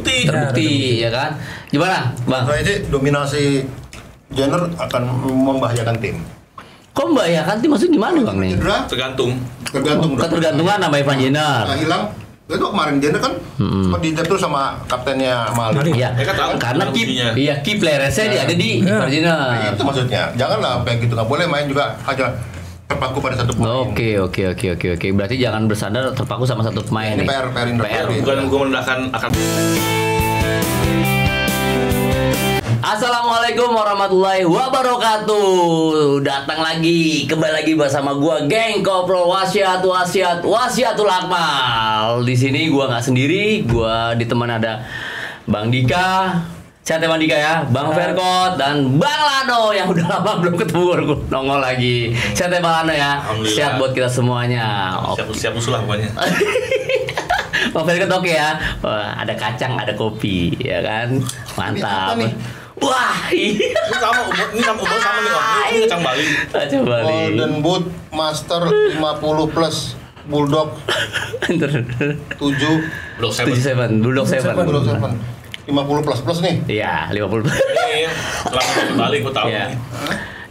terbukti ya kan. Gimana, Bang? Nah, ini dominasi Jenner akan membahayakan tim. Kok membahayakan tim maksudnya gimana, Bang nih? Cedera, Tergantung. Ketergantungan sama Evan Jenner. Nah, hilang. Itu kemarin Jenner kan sempat diinjak terus sama kaptennya Mali. Iya, Mereka tahu karena fungsinya. key playersnya dia ada di Evan Jenner. Nah, itu maksudnya. Janganlah kayak gitu, nggak boleh main juga hanya terpaku pada satu pemain. Oke. Berarti jangan bersandar terpaku sama satu pemain Ini nih. PR Indra. Bukan gue merendahkan akan. Assalamualaikum warahmatullahi wabarakatuh. Datang lagi, kembali lagi bersama gua geng Koplo Wasiatul Akmal. Di sini gua nggak sendiri, gua diteman ada Bang Dika. Sehat ya Bang Dika ya, Bang Verkot dan Bang Lano yang udah lama belum ketemu baru nongol lagi. Sehat ya Bang Lano ya. Sehat buat kita semuanya. Siap usul lah pokoknya. Bang Verkot oke ya. Wah, ada kacang, ada kopi, ya kan? Mantap. Ini apa nih? Wah, iya. Ini sama umur sama nih Om. Ini kacang Bali. Kacang Bali. Golden Boot Master 50 plus Bulldog 7 Blok 77, Bulldog 7. 50 plus nih. Iya, 50. Ini selama di Bali gue tahu. Iya. Nih.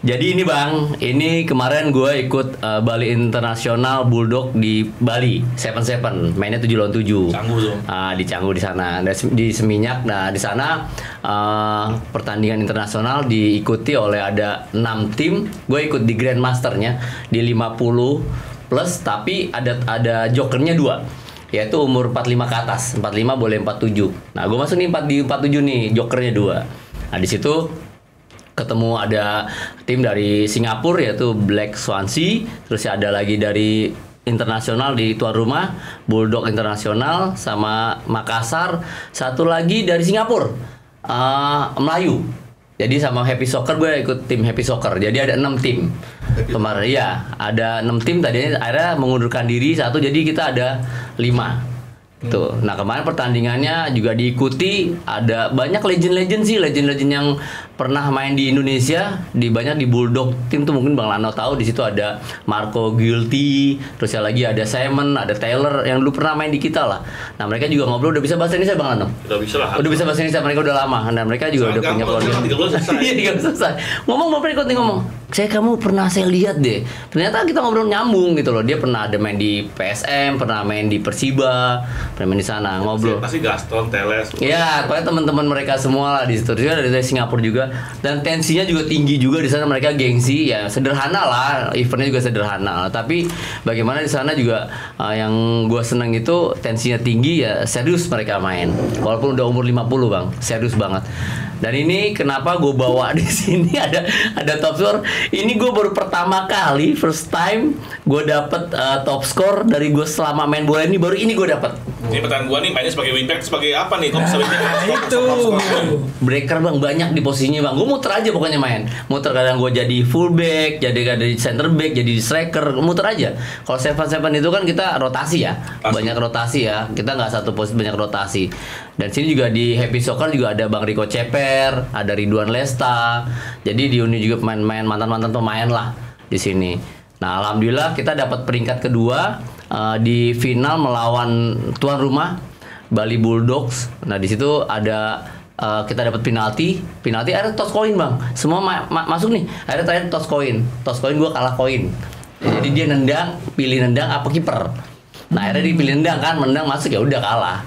Jadi ini Bang, ini kemarin gue ikut Bali International Bulldog di Bali 77, mainnya 7 lawan 7. Canggu tuh. Di Canggu di sana, di Seminyak. Nah di sana pertandingan internasional diikuti oleh ada 6 tim. Gue ikut di Grandmasternya di 50 plus, tapi ada jokernya 2. Yaitu umur 45 ke atas, 45 boleh 47. Nah gue masuk nih di 47 nih, jokernya 2. Nah di situ ketemu ada tim dari Singapura yaitu Black Swansea, terus ada lagi dari internasional di tuan rumah Bulldog Internasional sama Makassar, satu lagi dari Singapura Melayu. Jadi sama Happy Soccer gue ikut tim Happy Soccer. Jadi ada 6 tim. Kemarin ya, ada 6 tim tadinya akhirnya mengundurkan diri satu, jadi kita ada 5. Tuh. Nah kemarin pertandingannya juga diikuti, ada banyak legend yang pernah main di Indonesia, banyak di Bulldog tim tuh, mungkin Bang Lano tahu. Di situ ada Marco Gilty, terus ya lagi ada Simon, ada Taylor yang dulu pernah main di kita lah. Nah mereka juga ngobrol, udah bisa bahasa Indonesia Bang Lano? Udah bisa lah. Udah bisa bahasa Indonesia, mereka udah lama. Nah mereka juga udah punya keluarga. Iya 3 selesai. Ngomong Bang Verkot nih ngomong. Saya lihat deh. Ternyata kita ngobrol nyambung gitu loh. Dia pernah ada main di PSM, pernah main di Persiba, pernah main di sana ngobrol. Pasti Gaston, Teles. Iya, pokoknya teman-teman mereka semua lah di situ. Juga dari Singapura juga. Dan tensinya juga tinggi juga di sana, mereka gengsi ya, sederhana lah, eventnya juga sederhana. Tapi bagaimana di sana juga yang gue seneng itu tensinya tinggi ya, serius mereka main. Walaupun udah umur 50 Bang, serius banget. Dan ini kenapa gue bawa di sini ada top score. Ini gue baru pertama kali, first time gue dapet top score dari gue selama main bola ini, baru ini gue dapet. Ini pertanyaan gue nih, mainnya sebagai wingback sebagai apa nih? Kok bisa itu Breaker Bang, banyak di posisinya Bang. Gue muter aja pokoknya main. Muter, kadang gue jadi fullback, jadi center back, jadi striker, muter aja. Kalau 7-7 itu kan kita rotasi ya. Pasti. Banyak rotasi ya. Kita nggak satu posisi, banyak rotasi. Dan sini juga di Happy Soccer juga ada Bang Rico Ceper, ada Ridwan Lesta. Jadi di Uni juga pemain mantan pemain lah di sini. Nah, alhamdulillah kita dapat peringkat kedua di final melawan tuan rumah Bali Bulldogs. Nah, di situ ada kita dapat penalti akhirnya toss coin Bang. Semua masuk nih. Akhirnya terakhir toss coin. Toss coin gua kalah koin. Jadi dia pilih nendang apa kiper. Nah, akhirnya dipilih nendang kan, menendang masuk ya udah kalah.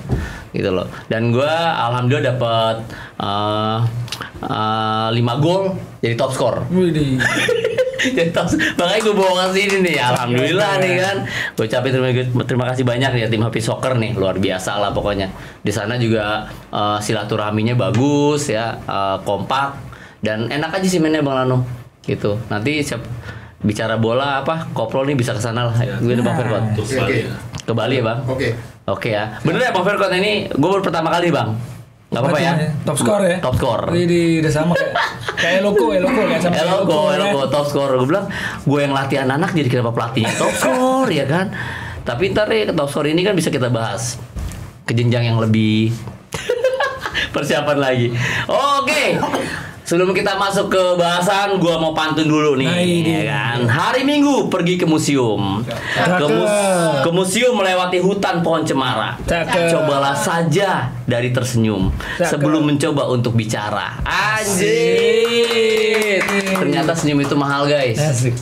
Gitu loh. Dan gua alhamdulillah dapat 5 gol jadi top skor. Widih. Jadi makanya gue bawa ke sini nih, alhamdulillah nih kan. Gue ucapin terima kasih banyak ya tim Happy Soccer nih, luar biasa lah pokoknya. Di sana juga silaturahminya bagus ya, kompak dan enak aja sih mainnya Bang Lano gitu. Nanti bicara bola apa, Koplo nih bisa ke sana lah. Gue udah Bang Verkot. Ke Bali ya Bang. Oke ya. Bener ya Bang Verkot, ini gue baru pertama kali Bang. Gak apa-apa ya. Top score ya. Top score. Widih, udah sama kayak Eloko kayak sama Eloko top score. Gue bilang gue yang latih anak, jadi kenapa pelatihnya top score ya kan. Tapi ntar ya top score ini kan bisa kita bahas ke jenjang yang lebih persiapan lagi. Oke. sebelum kita masuk ke bahasan, gua mau pantun dulu nih, Nah, ini. ya kan. Hari Minggu pergi ke museum, ke museum melewati hutan pohon cemara. Cakep. Cobalah saja dari tersenyum Cakep. sebelum mencoba untuk bicara. Anjir, ternyata senyum itu mahal, guys. Asik.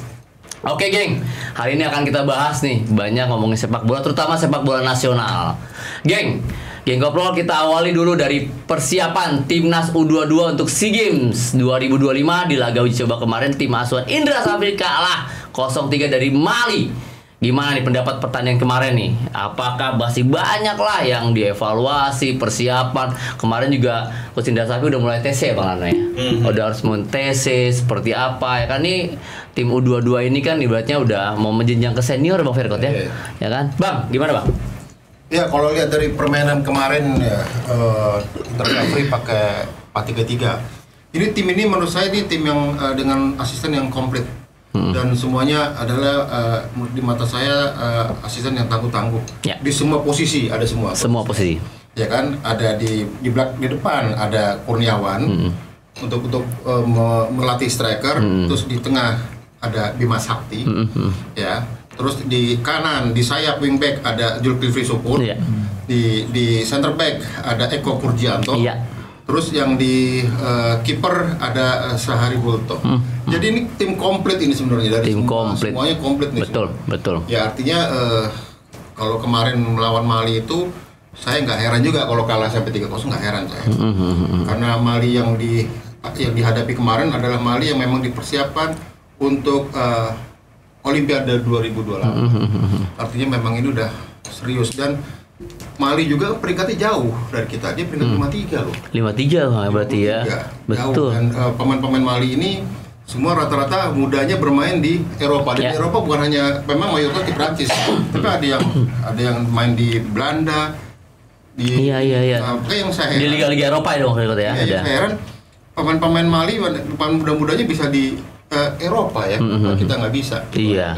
Oke, geng, hari ini akan kita bahas nih banyak ngomongin sepak bola, terutama sepak bola nasional. Geng Koprol, kita awali dulu dari persiapan Timnas U22 untuk SEA Games 2025 di laga uji coba kemarin. Tim asuhan Indra Safri kalah 0-3 dari Mali. Gimana nih pendapat pertandingan kemarin nih? Apakah masih banyak lah yang dievaluasi persiapan? Kemarin juga Coach Indra Safri udah mulai TC ya, Bang Lano ya. Udah harus mau TC seperti apa ya kan, nih tim U22 ini kan ibaratnya udah mau menjenjang ke senior, Bang Ferkot ya. Iya. Ya kan? Bang, gimana, Bang? Ya kalau lihat dari permainan kemarin ya, Indra Safri pakai 4-3-3. Ini tim ini menurut saya ini tim yang dengan asisten yang komplit dan semuanya adalah di mata saya asisten yang tangguh-tangguh. Ya. Di semua posisi ada semua. Semua posisi. Ya kan, ada di depan ada Kurniawan untuk melatih striker, terus di tengah ada Bima Sakti, ya. Terus di kanan, di sayap wingback ada Zulkifli Syukur. Iya. Di center back ada Eko Purjianto. Iya. Terus yang di kiper ada Sahari Bulto. Jadi ini tim komplit ini sebenarnya dari Tim semua, komplit. semuanya komplit nih. Betul, semua. betul. Ya artinya kalau kemarin melawan Mali itu saya nggak heran juga kalau kalah sampai 3-0, nggak heran saya. Karena Mali yang dihadapi kemarin adalah Mali yang memang dipersiapkan untuk Olimpiade 2028. Artinya memang ini udah serius dan Mali juga peringkatnya jauh dari kita. Dia peringkat 53 loh. 53 Bang, berarti ya. 53. Betul. Jauh. Dan pemain-pemain Mali ini semua rata-rata mudanya bermain di Eropa. Dan Ya. di Eropa bukan hanya memang mayoritas di Prancis, tapi ada yang main di Belanda, di Iya. kayak yang saya Di heran. liga-liga Eropa ya, Bang Ferkot ya. Iya, Ada. yang saya heran pemain-pemain Mali pemain muda-mudanya bisa di Eropa ya. Kita nggak bisa. Iya.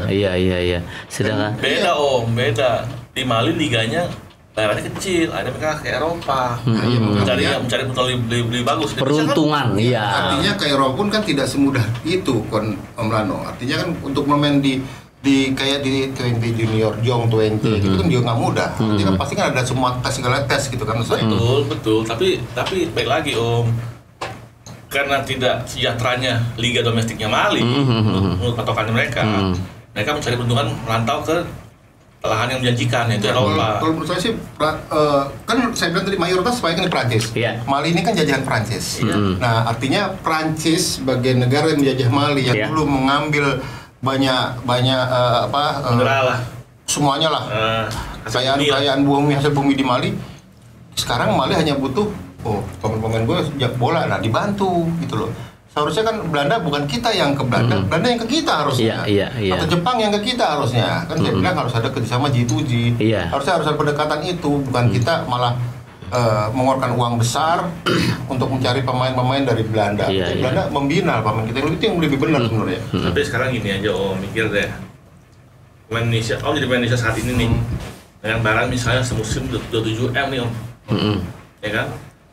Sedangkan Beda beda. Di Mali liganya daerahnya kecil, ada mereka ke Eropa. Iya, makanya- mencari putra lebih bagus. Di Indonesia peruntungan, iya. Artinya ke Eropa pun kan tidak semudah itu kon Om Lano. Artinya kan untuk bermain di kayak di 20 junior Jong 20 itu kan juga nggak mudah. Artinya kan pasti kan ada semua segala tes gitu kan saya. Betul. Tapi baik lagi karena tidak sejahteranya liga domestiknya Mali menurut patokan mereka, mereka mencari peruntungan merantau ke lahan yang menjanjikan yaitu Eropa. Kalau menurut saya sih kan saya bilang tadi mayoritas sebaiknya di Prancis. Iya. Mali ini kan jajahan Prancis. Nah, artinya Prancis sebagai negara yang menjajah Mali yang Iya. dulu mengambil banyak Mineral lah. semuanya lah. Hasil bumi lah. Kekayaan bumi, hasil bumi di Mali. Sekarang Mali hanya butuh pemain-pemain gue sejak bola, nah dibantu gitu loh. Seharusnya kan Belanda bukan kita yang ke Belanda, Belanda yang ke kita harusnya. Iya. Atau Jepang yang ke kita harusnya. Kan saya bilang harus ada kerjasama G2G. Iya. Harus ada pendekatan itu, bukan kita malah mengeluarkan uang besar untuk mencari pemain-pemain dari Belanda. Iya, Jadi iya. Belanda membina pemain kita, itu yang lebih benar sebenarnya. Tapi sekarang gini aja mikir deh. Pemain Indonesia, jadi pemain Indonesia saat ini nih. Dengan barang misalnya semusim 27M nih ya kan?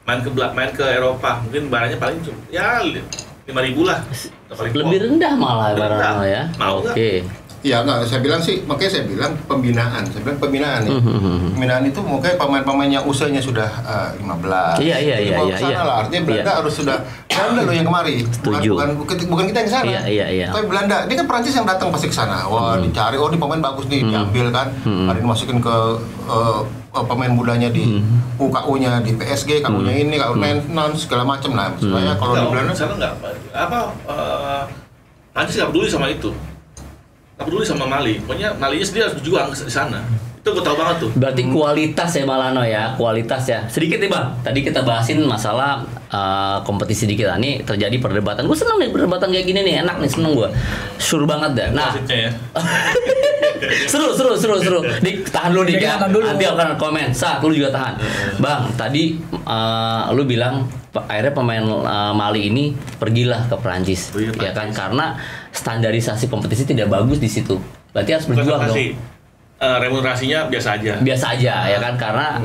Main ke Eropa, mungkin barangnya paling ya 5.000 lah. Atau paling lebih rendah malah Rendah. barangnya ya. Mau nggak? Oke. Ya nggak, saya bilang sih, makanya saya bilang pembinaan. Saya bilang pembinaan ya. Pembinaan itu mungkin pemain-pemain yang usianya sudah 15. Iya. Dibawa ke sana lah. Artinya Belanda harus sudah Belanda loh yang kemari. Setuju. Bukan kita yang ke sana. Iya. Tapi Belanda, ini kan Prancis yang datang pasti ke sana. Wah, dicari, ini pemain bagus nih, diambil kan. Ada yang dimasukin ke pemain mudanya di UKU-nya, di PSG, KU-nya ini, KU maintenance segala macam lah. Sebenarnya kalau di Belanda sana nggak Prancis nggak peduli sama itu. Nggak peduli sama Mali. Pokoknya Mali sendiri harus berjuang di sana. Itu gue tahu banget tuh. Berarti kualitas ya Malano ya, kualitas ya. Sedikit nih Bang, tadi kita bahasin masalah kompetisi di kita nih terjadi perdebatan. Gue seneng nih perdebatan kayak gini nih, enak nih, seneng gue. Sure banget dah. Nah, Wasitnya ya. seru. Dik, tahan dulu Dik ya. Tahan dulu. Nanti akan komen. Saat lu juga tahan. Bang, tadi lu bilang akhirnya pemain Mali ini pergilah ke Perancis, Oh iya, ya kan? Perancis. Karena standarisasi kompetisi tidak bagus di situ. Berarti harus berjuang dong. remunerasinya biasa aja. Biasa aja ya kan, karena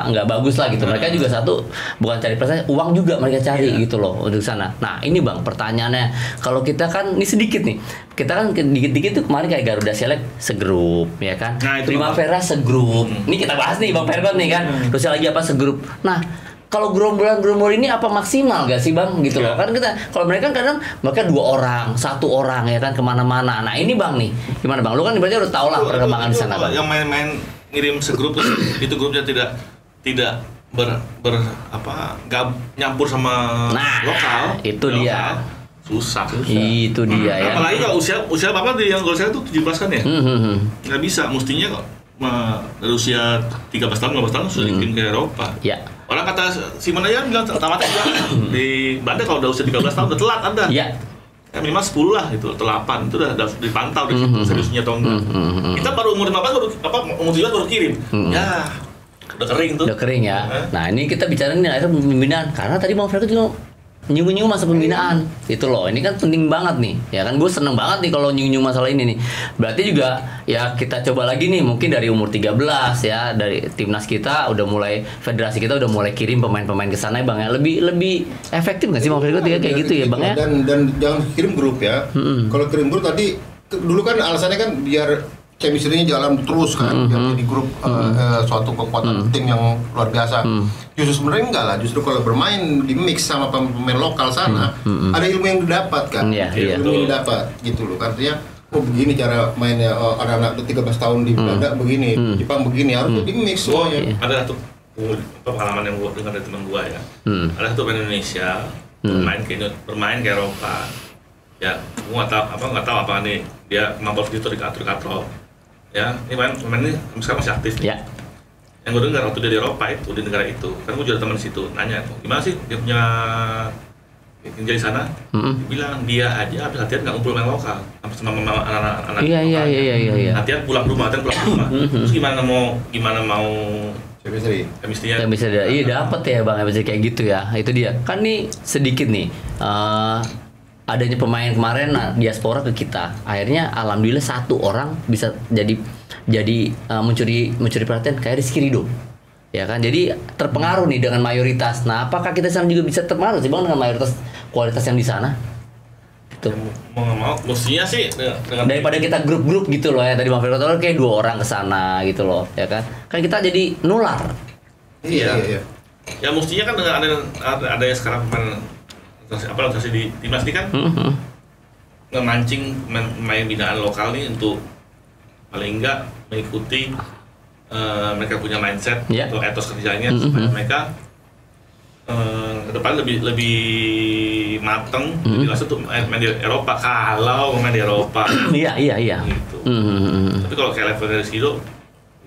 nggak bagus lah gitu. Mereka juga satu bukan cari prestasi, uang juga mereka cari gitu loh untuk sana. Nah ini bang, pertanyaannya, kalau kita kan ini sedikit nih, kita kan dikit-dikit tuh kemarin kayak Garuda Select segrup ya kan, Nah, itu Primavera segrup. Ini kita bahas nih bang Fergot nih kan, terus lagi apa segrup. Nah kalau gerombolan ini apa maksimal gak sih bang gitu loh, kan kita kalau mereka kadang mereka 2 orang 1 orang ya kan kemana-mana. Nah ini bang nih gimana bang, lu kan berarti udah tau lah perkembangan di sana bang. Yang main-main ngirim segrup terus itu grupnya tidak nyampur sama lokal. Itu dia susah. Itu dia ya. Apalagi kalau usia bapak yang kalau saya tuh 17 kan ya, nggak bisa, mestinya kok dari usia 13 tahun 15 tahun sudah dikirim ke Eropa. Ya. Orang kata Simon aja bilang tamatnya juga di Belanda kalau udah usia 13 tahun udah telat Anda. Ya. Ya minimal 10 lah itu, atau 8 itu udah dipantau di situ seriusnya atau enggak. Kita baru umur 15 umur 17 baru kirim. Ya, udah kering tuh. Udah kering ya. Nah, ini kita bicara nih akhirnya pembinaan, karena tadi Bang Fergot juga nyinggung masa pembinaan. Itu loh, ini kan penting banget nih. Ya kan gue seneng banget nih kalau nyinggung masalah ini nih. Berarti juga ya kita coba lagi nih, mungkin dari umur 13 ya, dari timnas kita udah mulai, federasi kita udah mulai kirim pemain-pemain ke sana ya Bang ya. Lebih efektif nggak sih Bang Fergot ya kayak gitu ya Bang ya? Dan jangan kirim grup ya. Kalau kirim grup tadi dulu kan alasannya kan biar chemistry-nya jalan terus kan, biar jadi grup suatu kekuatan tim yang luar biasa. Justru sebenarnya enggak lah, justru kalau bermain di mix sama pemain lokal sana, ada ilmu yang didapat kan, ilmu yang didapat gitu loh. Artinya, oh begini cara mainnya, ada anak 13 tahun di Belanda begini, Jepang begini, harus di mix semuanya. Ada satu pengalaman yang gue dengar dari teman gue ya, ada satu pemain Indonesia bermain ke Eropa. Ya, gue nggak tahu apa nih dia mampu gitu diatur. Ya, ini pemain ini sekarang masih aktif. Ya. Yang gue dengar waktu dia di Eropa itu, di negara itu, kan gue juga ada teman di situ, nanya, gimana sih dia punya tinggal di sana? Dibilang dia aja habis latihan nggak ngumpul main lokal, sama anak-anak. Iya. Latihan pulang ke rumah. Terus gimana mau chemistry-nya? Yang bisa dapat ya Bang, bisa kayak gitu ya. Itu dia. Kan nih sedikit nih. Adanya pemain kemarin diaspora ke kita, akhirnya alhamdulillah 1 orang bisa jadi mencuri perhatian kayak Rizky Ridho, ya kan, jadi terpengaruh nih dengan mayoritas. Nah apakah kita sana juga bisa terpengaruh sih Bang dengan mayoritas kualitas yang di sana? Gitu. Mau mestinya sih dengan daripada kita grup-grup gitu loh ya, tadi Bang Fergot kayak 2 orang ke sana gitu loh, ya kan kita jadi nular. Iya. Ya mestinya kan dengan ada yang sekarang organisasi di timnas ini kan ngemancing main binaan lokal nih untuk paling enggak mengikuti mereka punya mindset atau etos kerjanya supaya mereka ke depan lebih mateng jelas untuk main di Eropa, kalau main di Eropa. Iya gitu. Tapi kalau kayak level dari situ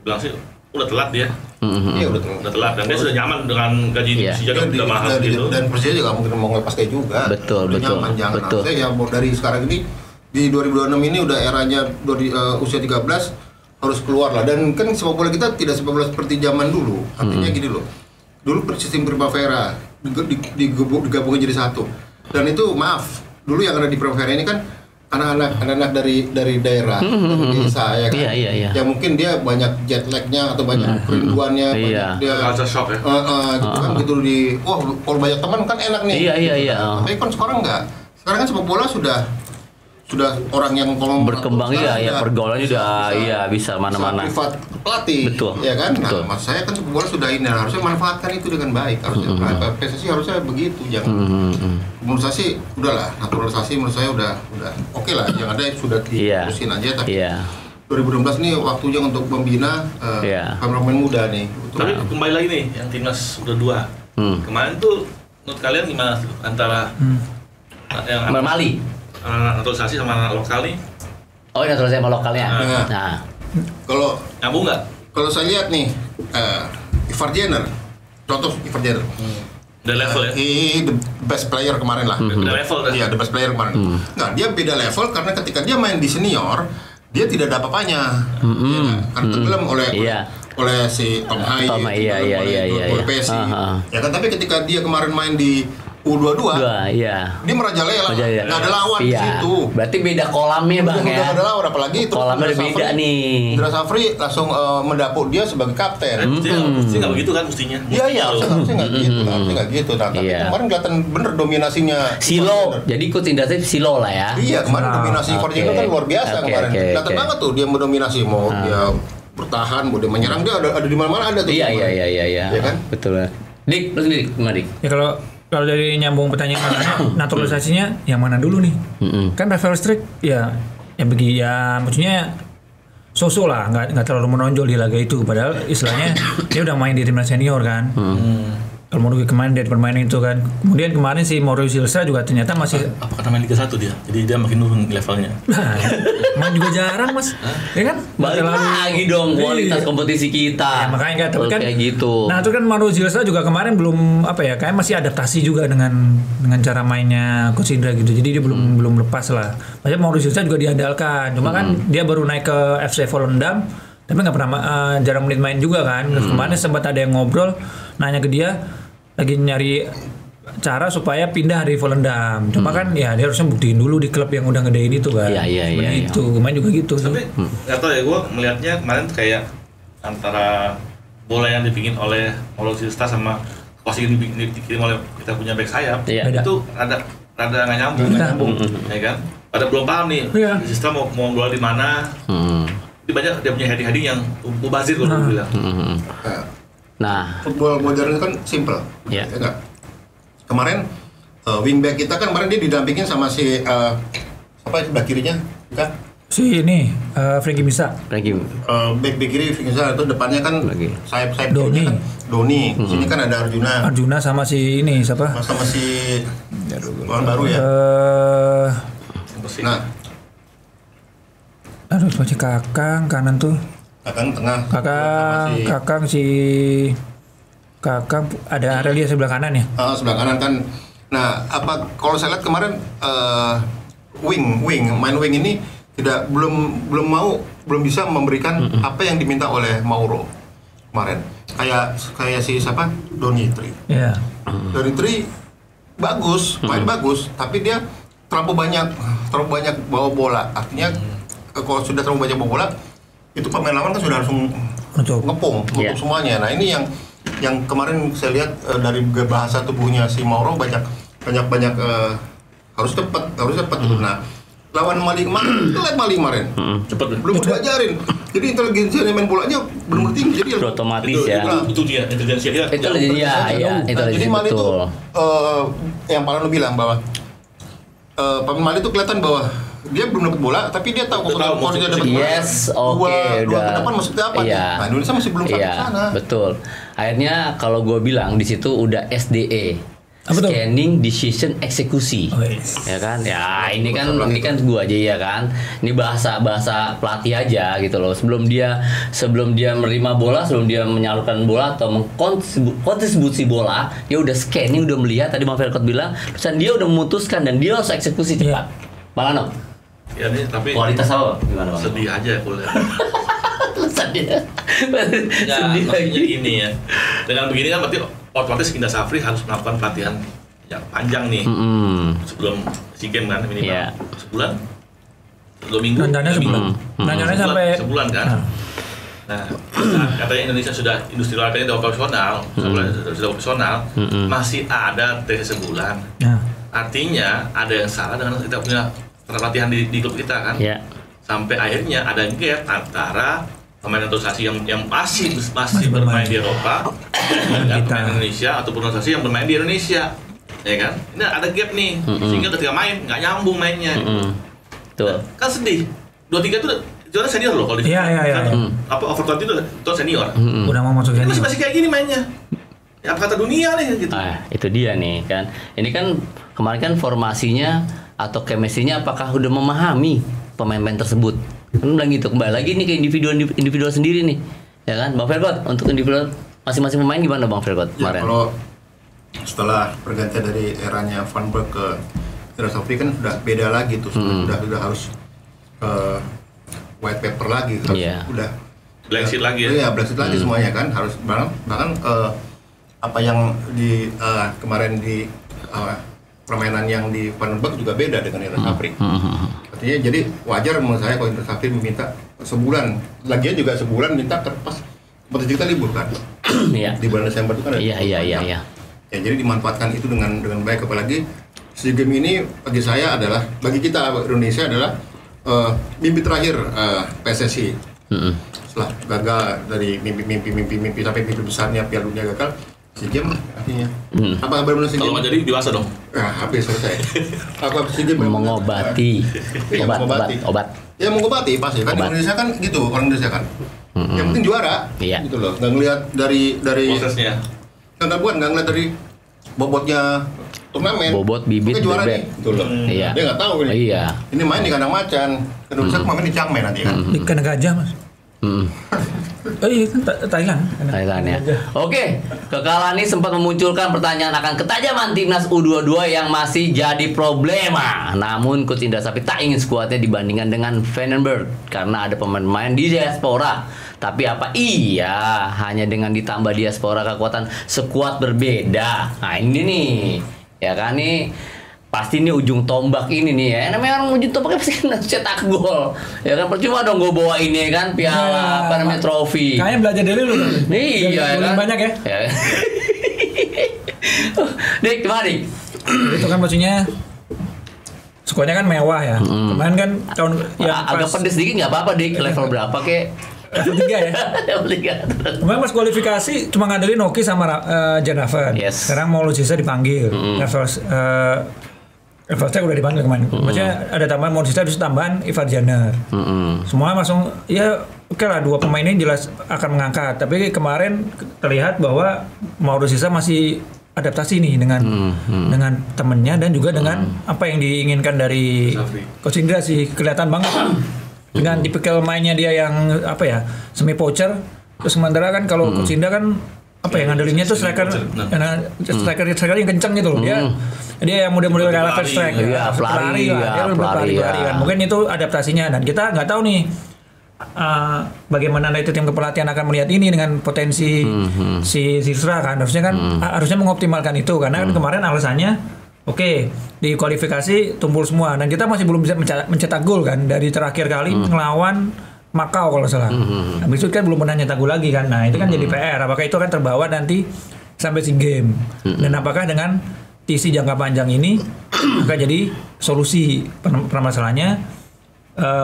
bilang sih udah telat dia. Iya udah telat dan dia sudah nyaman dengan gaji Persija udah mahal gitu. Dan Persija juga mungkin mau ngelepas kayak juga. Betul. Nyaman, jangan. Harusnya ya dari sekarang ini di 2026 ini udah eranya usia 13 harus keluar lah. Dan kan sepak bola kita tidak sepak bola seperti zaman dulu. Artinya gini loh. Dulu sistem Primavera digabungin jadi satu. Dan itu maaf, dulu yang ada di Primavera ini kan anak-anak dari daerah, dari desa ya kan. Iya. Yang mungkin dia banyak jet lag-nya atau banyak kerinduannya, banyak dia culture shock ya. gitu kan gitu kalau banyak teman kan enak nih. Iya. Tapi kan sekarang enggak. Sekarang kan sepak bola sudah orang yang kalau berkembang pergaulannya udah bisa mana-mana. Privat pelatih. Betul. Ya kan? Betul. Nah, maksud saya kan sepak bola sudah ini, harusnya manfaatkan itu dengan baik. Harusnya PSSI harusnya begitu, jangan. Menurut saya sih udahlah, naturalisasi menurut saya udah oke lah, yang ada sudah diterusin aja, tapi 2016 ini waktunya untuk membina pemain muda nih. Tapi kembali lagi nih yang timnas udah 2. Kemarin tuh menurut kalian gimana antara yang Mali naturalisasi sama anak lokal nih? Oh, naturalisasi sama lokalnya. Nah. Kalau nyambung nggak? Kalau saya lihat nih, Ivar Jenner, contoh Ivar Jenner. The level ya? The best player kemarin lah. Beda level dah. Iya, the best player kemarin. Nah, dia beda level karena ketika dia main di senior, dia tidak ada apa-apanya. Kan tenggelam oleh si Tom Hai, oleh Pessi. Ya kan, tapi ketika dia kemarin main di U22 Dua, iya. dia merajalela, Merajalela. nggak ada lawan di Iya. situ. Berarti beda kolamnya bang Udah ya. nggak ada lawan, apalagi terus Kolamnya Indra beda Safri- nih. Indra Safri langsung mendapuk dia sebagai kapten. Mesti nggak begitu kan mestinya. Iya iya, harusnya nggak gitu, harusnya nggak gitu. Nah, tapi Iya. kemarin kelihatan bener dominasinya. Silo, jadi ikut Indra Silo lah ya. Iya, kemarin Nah, dominasi oke. Fortino kan luar biasa Oke, kemarin. oke, Kelihatan oke. banget tuh dia mendominasi, mau dia bertahan, mau dia menyerang, dia ada di mana-mana ada tuh. Iya iya kemarin. iya iya. Iya kan? Betul. Dik, lu sendiri gimana Dik? Ya kalau dari nyambung pertanyaan naturalisasinya yang mana dulu nih? Kan Rafael Struijk ya maksudnya so-so lah, nggak terlalu menonjol di laga itu, padahal istilahnya dia udah main di timnas senior kan. Kalau menurut gue kemarin dia permainan itu kan. Kemudian kemarin si Mauricio Silva juga ternyata masih Apa karena main Liga 1 dia? Jadi dia makin turun levelnya. main juga jarang mas, ya kan? Balik lagi dong kualitas Iya. kompetisi kita. Ya, makanya kan, tapi kan kayak gitu. Nah itu kan Mauricio Silva juga kemarin belum kayak masih adaptasi juga dengan cara mainnya Coach Indra gitu. Jadi dia belum lepas lah. Maksudnya Mauricio Silva juga diandalkan. Cuma kan dia baru naik ke FC Volendam, tapi nggak pernah jarang menit main juga kan. Kemarin sempat ada yang ngobrol, nanya ke dia lagi nyari cara supaya pindah dari Volendam. Cuma kan ya dia harusnya buktiin dulu di klub yang udah ngedein itu kan. Iya. Begitu. Kemarin juga gitu sih. Tapi nggak tahu ya, gue melihatnya kemarin kayak antara bola yang dibikin oleh Mauricio Silva sama posisi yang dikirim oleh kita punya back sayap, Iya. itu rada nggak nyambung, ya kan? Pada belum paham nih, Iya. Silva mau bola di mana. Jadi banyak dia punya heading yang mubazir kalau gue bilang. Nah, Nah, football modern kan simple, Iya. ya nggak? Kemarin wingback kita kan kemarin dia didampingin sama si apa sebelah kirinya, kan? Si ini Frankie Misa. lagi Back kiri Vincenzo itu depannya kan Lagi. sayap Doni. kirinya kan Doni. Sini kan ada Arjuna Arjuna sama si ini siapa? sama si lawan baru ya. Nah, Aduh, masih Kakang kanan tuh. Kakang tengah. Kakang Kakang ada Arelia sebelah kanan ya. Sebelah kanan kan. Nah, apa kalau saya lihat kemarin main wing ini belum bisa memberikan apa yang diminta oleh Mauro kemarin. Kayak si siapa? Donitri. Iya. Donitri bagus, main bagus, tapi dia terlalu banyak bawa bola. Artinya kalau sudah terlalu banyak bawa bola, itu pemain lawan kan sudah langsung Untuk ngepung Iya. semuanya. Nah, ini yang kemarin saya lihat dari bahasa tubuhnya si Mauro banyak harus cepat gitu. Nah, lawan Mali kemarin, kita lihat Mali kemarin. Cepet deh. Belum diajarin. Jadi inteligensi main bolanya benar-benar tinggi. Jadi Udah otomatis ya. Itu dia inteligensi dia. Itu dia ya, itu Nah, jadi Mali itu betul. yang paling lu bilang bahwa pemain Mali itu kelihatan bahwa dia belum dapat bola, tapi dia tahu Dia tahu kalau dia dapat bola. Yes, oke, dua udah. ke depan maksudnya apa? Iya. Nah, Indonesia masih belum sampai Iya, ke sana. betul. Akhirnya kalau gue bilang di situ udah SDE. Apa tuh? Scanning Decision Eksekusi. Oh, yes. Ya kan? Ya, ini kan gua aja ya kan. Ini bahasa pelatih aja gitu loh. Sebelum dia menerima bola, sebelum dia menyalurkan bola atau mengkontribusi bola, dia udah scanning, udah melihat tadi Bang Ferkot bilang, terus dia udah memutuskan dan dia harus eksekusi cepat. Bang Ano, Ya nih, tapi kualitas apa? Gimana Bang? sedih aja aku lihat. Sedih. Ya, Sedih maksudnya lagi. gini ya. Dengan begini kan berarti otomatis Indra Safri harus melakukan pelatihan yang panjang nih sebelum SEA Games kan minimal Iya. sebulan, 2 minggu. Rencananya 3 minggu. sebulan. Rencananya sampai sebulan kan. Nah, katanya Indonesia sudah industri olahraganya sudah operasional, sudah operasional, masih ada tes sebulan. Nah, Artinya ada yang salah dengan kita punya pelatihan di klub kita kan. Ya. Sampai akhirnya ada gap antara pemain naturalisasi yang masih bermain di Eropa dan pemain Indonesia ataupun naturalisasi yang bermain di Indonesia, ya kan? Ini ada gap nih, sehingga ketika main nggak nyambung mainnya. Tuh. Kan sedih. 2-3 itu senior loh kalau di Iya. apa over 20 itu senior. udah mau masuk Ini sini. masih kayak gini mainnya. Ya apa kata dunia nih gitu. Itu dia nih kan. Ini kan kemarin kan formasinya atau chemistry-nya apakah udah memahami pemain-pemain tersebut? Kan bilang gitu. Kembali lagi nih ke individual sendiri nih. Ya kan, Bang Ferkot, untuk individual masing-masing pemain gimana Bang Ferkot Ya, kemarin? kalau setelah pergantian dari eranya Van Berg ke Indra Safri kan sudah beda lagi tuh, sudah harus white paper lagi, harus Iya. udah Blank sheet lagi ya. Iya, blank sheet lagi semuanya kan, harus bahkan apa yang di kemarin permainan yang di Vandenberg juga beda dengan Indra Safri. Artinya jadi wajar menurut saya kalau Indra Safri meminta sebulan. Lagian juga sebulan minta pas kompetisi kita libur kan. Iya. Di bulan Desember itu kan. Iya. Ya jadi dimanfaatkan itu dengan baik, apalagi SEA Games ini bagi saya adalah, bagi kita Indonesia adalah mimpi terakhir PSSI. Setelah gagal dari mimpi sampai mimpi besarnya Piala Dunia gagal, SEA Games artinya apa benar-benar SEA Games? Kalau nggak jadi dewasa dong. Habis selesai. Aku SEA Games Mengobati. Obat. Ya mengobati pasti kan. Indonesia kan gitu, orang Indonesia kan. Yang penting juara. Iya. Gitu loh. Nggak ngelihat dari prosesnya. nggak ngelihat dari bobotnya turnamen. Bobot, bibit, juara bebek. nih. Gitu loh. Iya. Dia nggak tahu ini. Iya. Ini main di kandang macan. Indonesia main di Chiang Mai nanti kan. Di kandang gajah mas. Oh iya kan Thailand. Thailand ya. Oke, kekalahan ini sempat memunculkan pertanyaan akan ketajaman timnas U22 yang masih jadi problema. Namun Coach Indra Safri tak ingin skuadnya dibandingkan dengan Vandenberg karena ada pemain-pemain di diaspora. Tapi apa iya hanya dengan ditambah diaspora kekuatan skuad berbeda? Nah ini nih, ya kan nih. Pasti ini ujung tombak ini nih ya. Namanya orang ujung tombaknya pasti kan cetak gol. Ya kan percuma dong gue bawa ini kan piala apa namanya trofi. Kayaknya belajar dari lu. Iya kan. Banyak ya. Dik, gimana Dik? Itu kan maksudnya skuadnya kan mewah ya. Kemarin kan tahun yang agak pedes dikit nggak apa-apa Dik. Level berapa kek? Level 3 ya. Level 3. Kemarin pas kualifikasi cuma ngandelin Noki sama Jan Haven. Yes. Sekarang mau Lucisa dipanggil. Everton udah dipanggil kemarin. Maksudnya ada tambahan Mauritius, bisa tambahan Ivar Janer. Semua langsung ya oke lah, dua pemain ini jelas akan mengangkat. Tapi kemarin terlihat bahwa Mauritius masih adaptasi nih dengan temennya dan juga dengan apa yang diinginkan dari Coach Indra sih, kelihatan banget dengan tipikal mainnya dia yang apa ya, semi poacher. Terus sementara kan kalau Coach Indra kan apa yang ngandelinnya tuh striker yang kenceng gitu loh. Dia yang model-model kayak left strike, pelari lah, dia pelari kan. Mungkin itu adaptasinya dan kita nggak tahu nih bagaimana itu tim kepelatihan akan melihat ini dengan potensi si Sisra kan. Harusnya mengoptimalkan itu karena kan kemarin alasannya oke, di kualifikasi tumpul semua dan kita masih belum bisa mencetak gol kan dari terakhir kali ngelawan Makau kalau salah. Habis itu kan belum pernah nyetak gol lagi kan. Nah, itu kan jadi PR. Apakah itu akan terbawa nanti sampai SEA Games? Dan apakah dengan TC jangka panjang ini akan jadi solusi permasalahannya?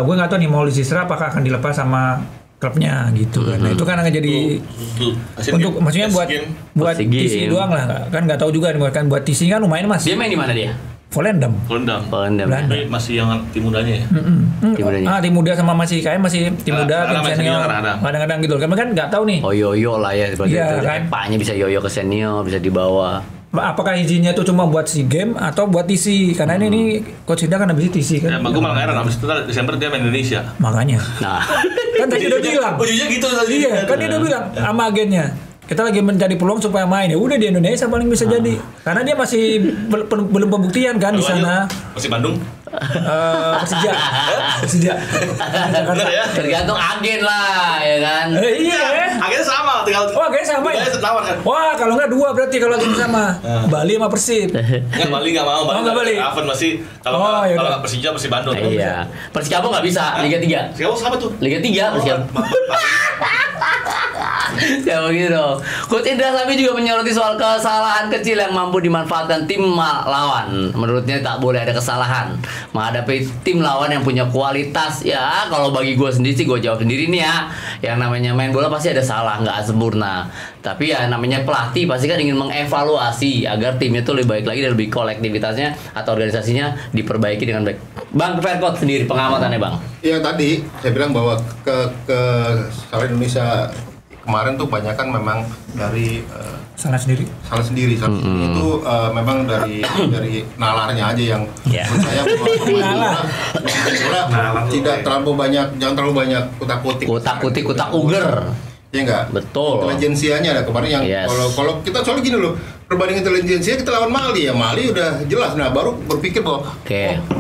Gue nggak tahu nih mau Sisra apakah akan dilepas sama klubnya gitu kan. Nah, itu kan akan jadi untuk maksudnya buat TC doang lah. Kan nggak tahu juga kan buat TC kan lumayan Mas. Dia main di mana dia? Volendam. Belanda. Masih yang tim mudanya ya? Tim muda sama masih tim muda, tim senior. Kadang-kadang gitu. Kami kan nggak tahu nih. Oh yoyo lah ya seperti itu. Kan? Epanya bisa yoyo ke senior, bisa dibawa. Apakah izinnya itu cuma buat SEA Games atau buat TC? Karena ini Coach Indra kan habis TC kan. Ya, gue malah heran habis itu Desember dia main Indonesia. Makanya. Nah, kan tadi udah bilang. Ujungnya gitu tadi. Iya, kan dia udah bilang sama agennya. Kita lagi mencari peluang supaya main. Ya udah di Indonesia paling bisa jadi. Karena dia masih belum pembuktian kan di sana. Masih Bandung? Persija. Bener ya? tergantung agen lah ya kan. Iya. Agennya sama, tinggal. Oh, agennya sama ya? Tawar kan? Wah, kalau nggak dua berarti kalau agennya sama. Bali sama Persib. Nggak, Bali nggak mau. Nggak Bali. Raven masih kalau nggak Persija masih Bandung. Iya. Persikabo nggak bisa Liga 3. Persikabo sama tuh. Liga 3 Persikabo. Ya begitu. Coach Indra Safri juga menyoroti soal kesalahan kecil yang mampu dimanfaatkan tim lawan. Menurutnya tak boleh ada kesalahan menghadapi tim lawan yang punya kualitas. Ya kalau bagi gue sendiri sih, gue jawab sendiri nih ya. Yang namanya main bola pasti ada salah, nggak sempurna. Tapi ya namanya pelatih pasti kan ingin mengevaluasi agar timnya tuh lebih baik lagi dan lebih kolektivitasnya atau organisasinya diperbaiki dengan baik. Bang Verkot sendiri pengamatannya Bang. Yang tadi saya bilang bahwa kesalahan Indonesia kemarin tuh banyak kan memang dari salah sendiri itu memang dari nalarnya aja yang menurut saya tidak terlalu banyak, jangan terlalu banyak kutak-kutik uger ya enggak, betul, intelijensianya ada kemarin yang kalau kita soalnya gini loh, perbandingan intelijensianya kita lawan Mali ya, Mali udah jelas, nah baru berpikir bahwa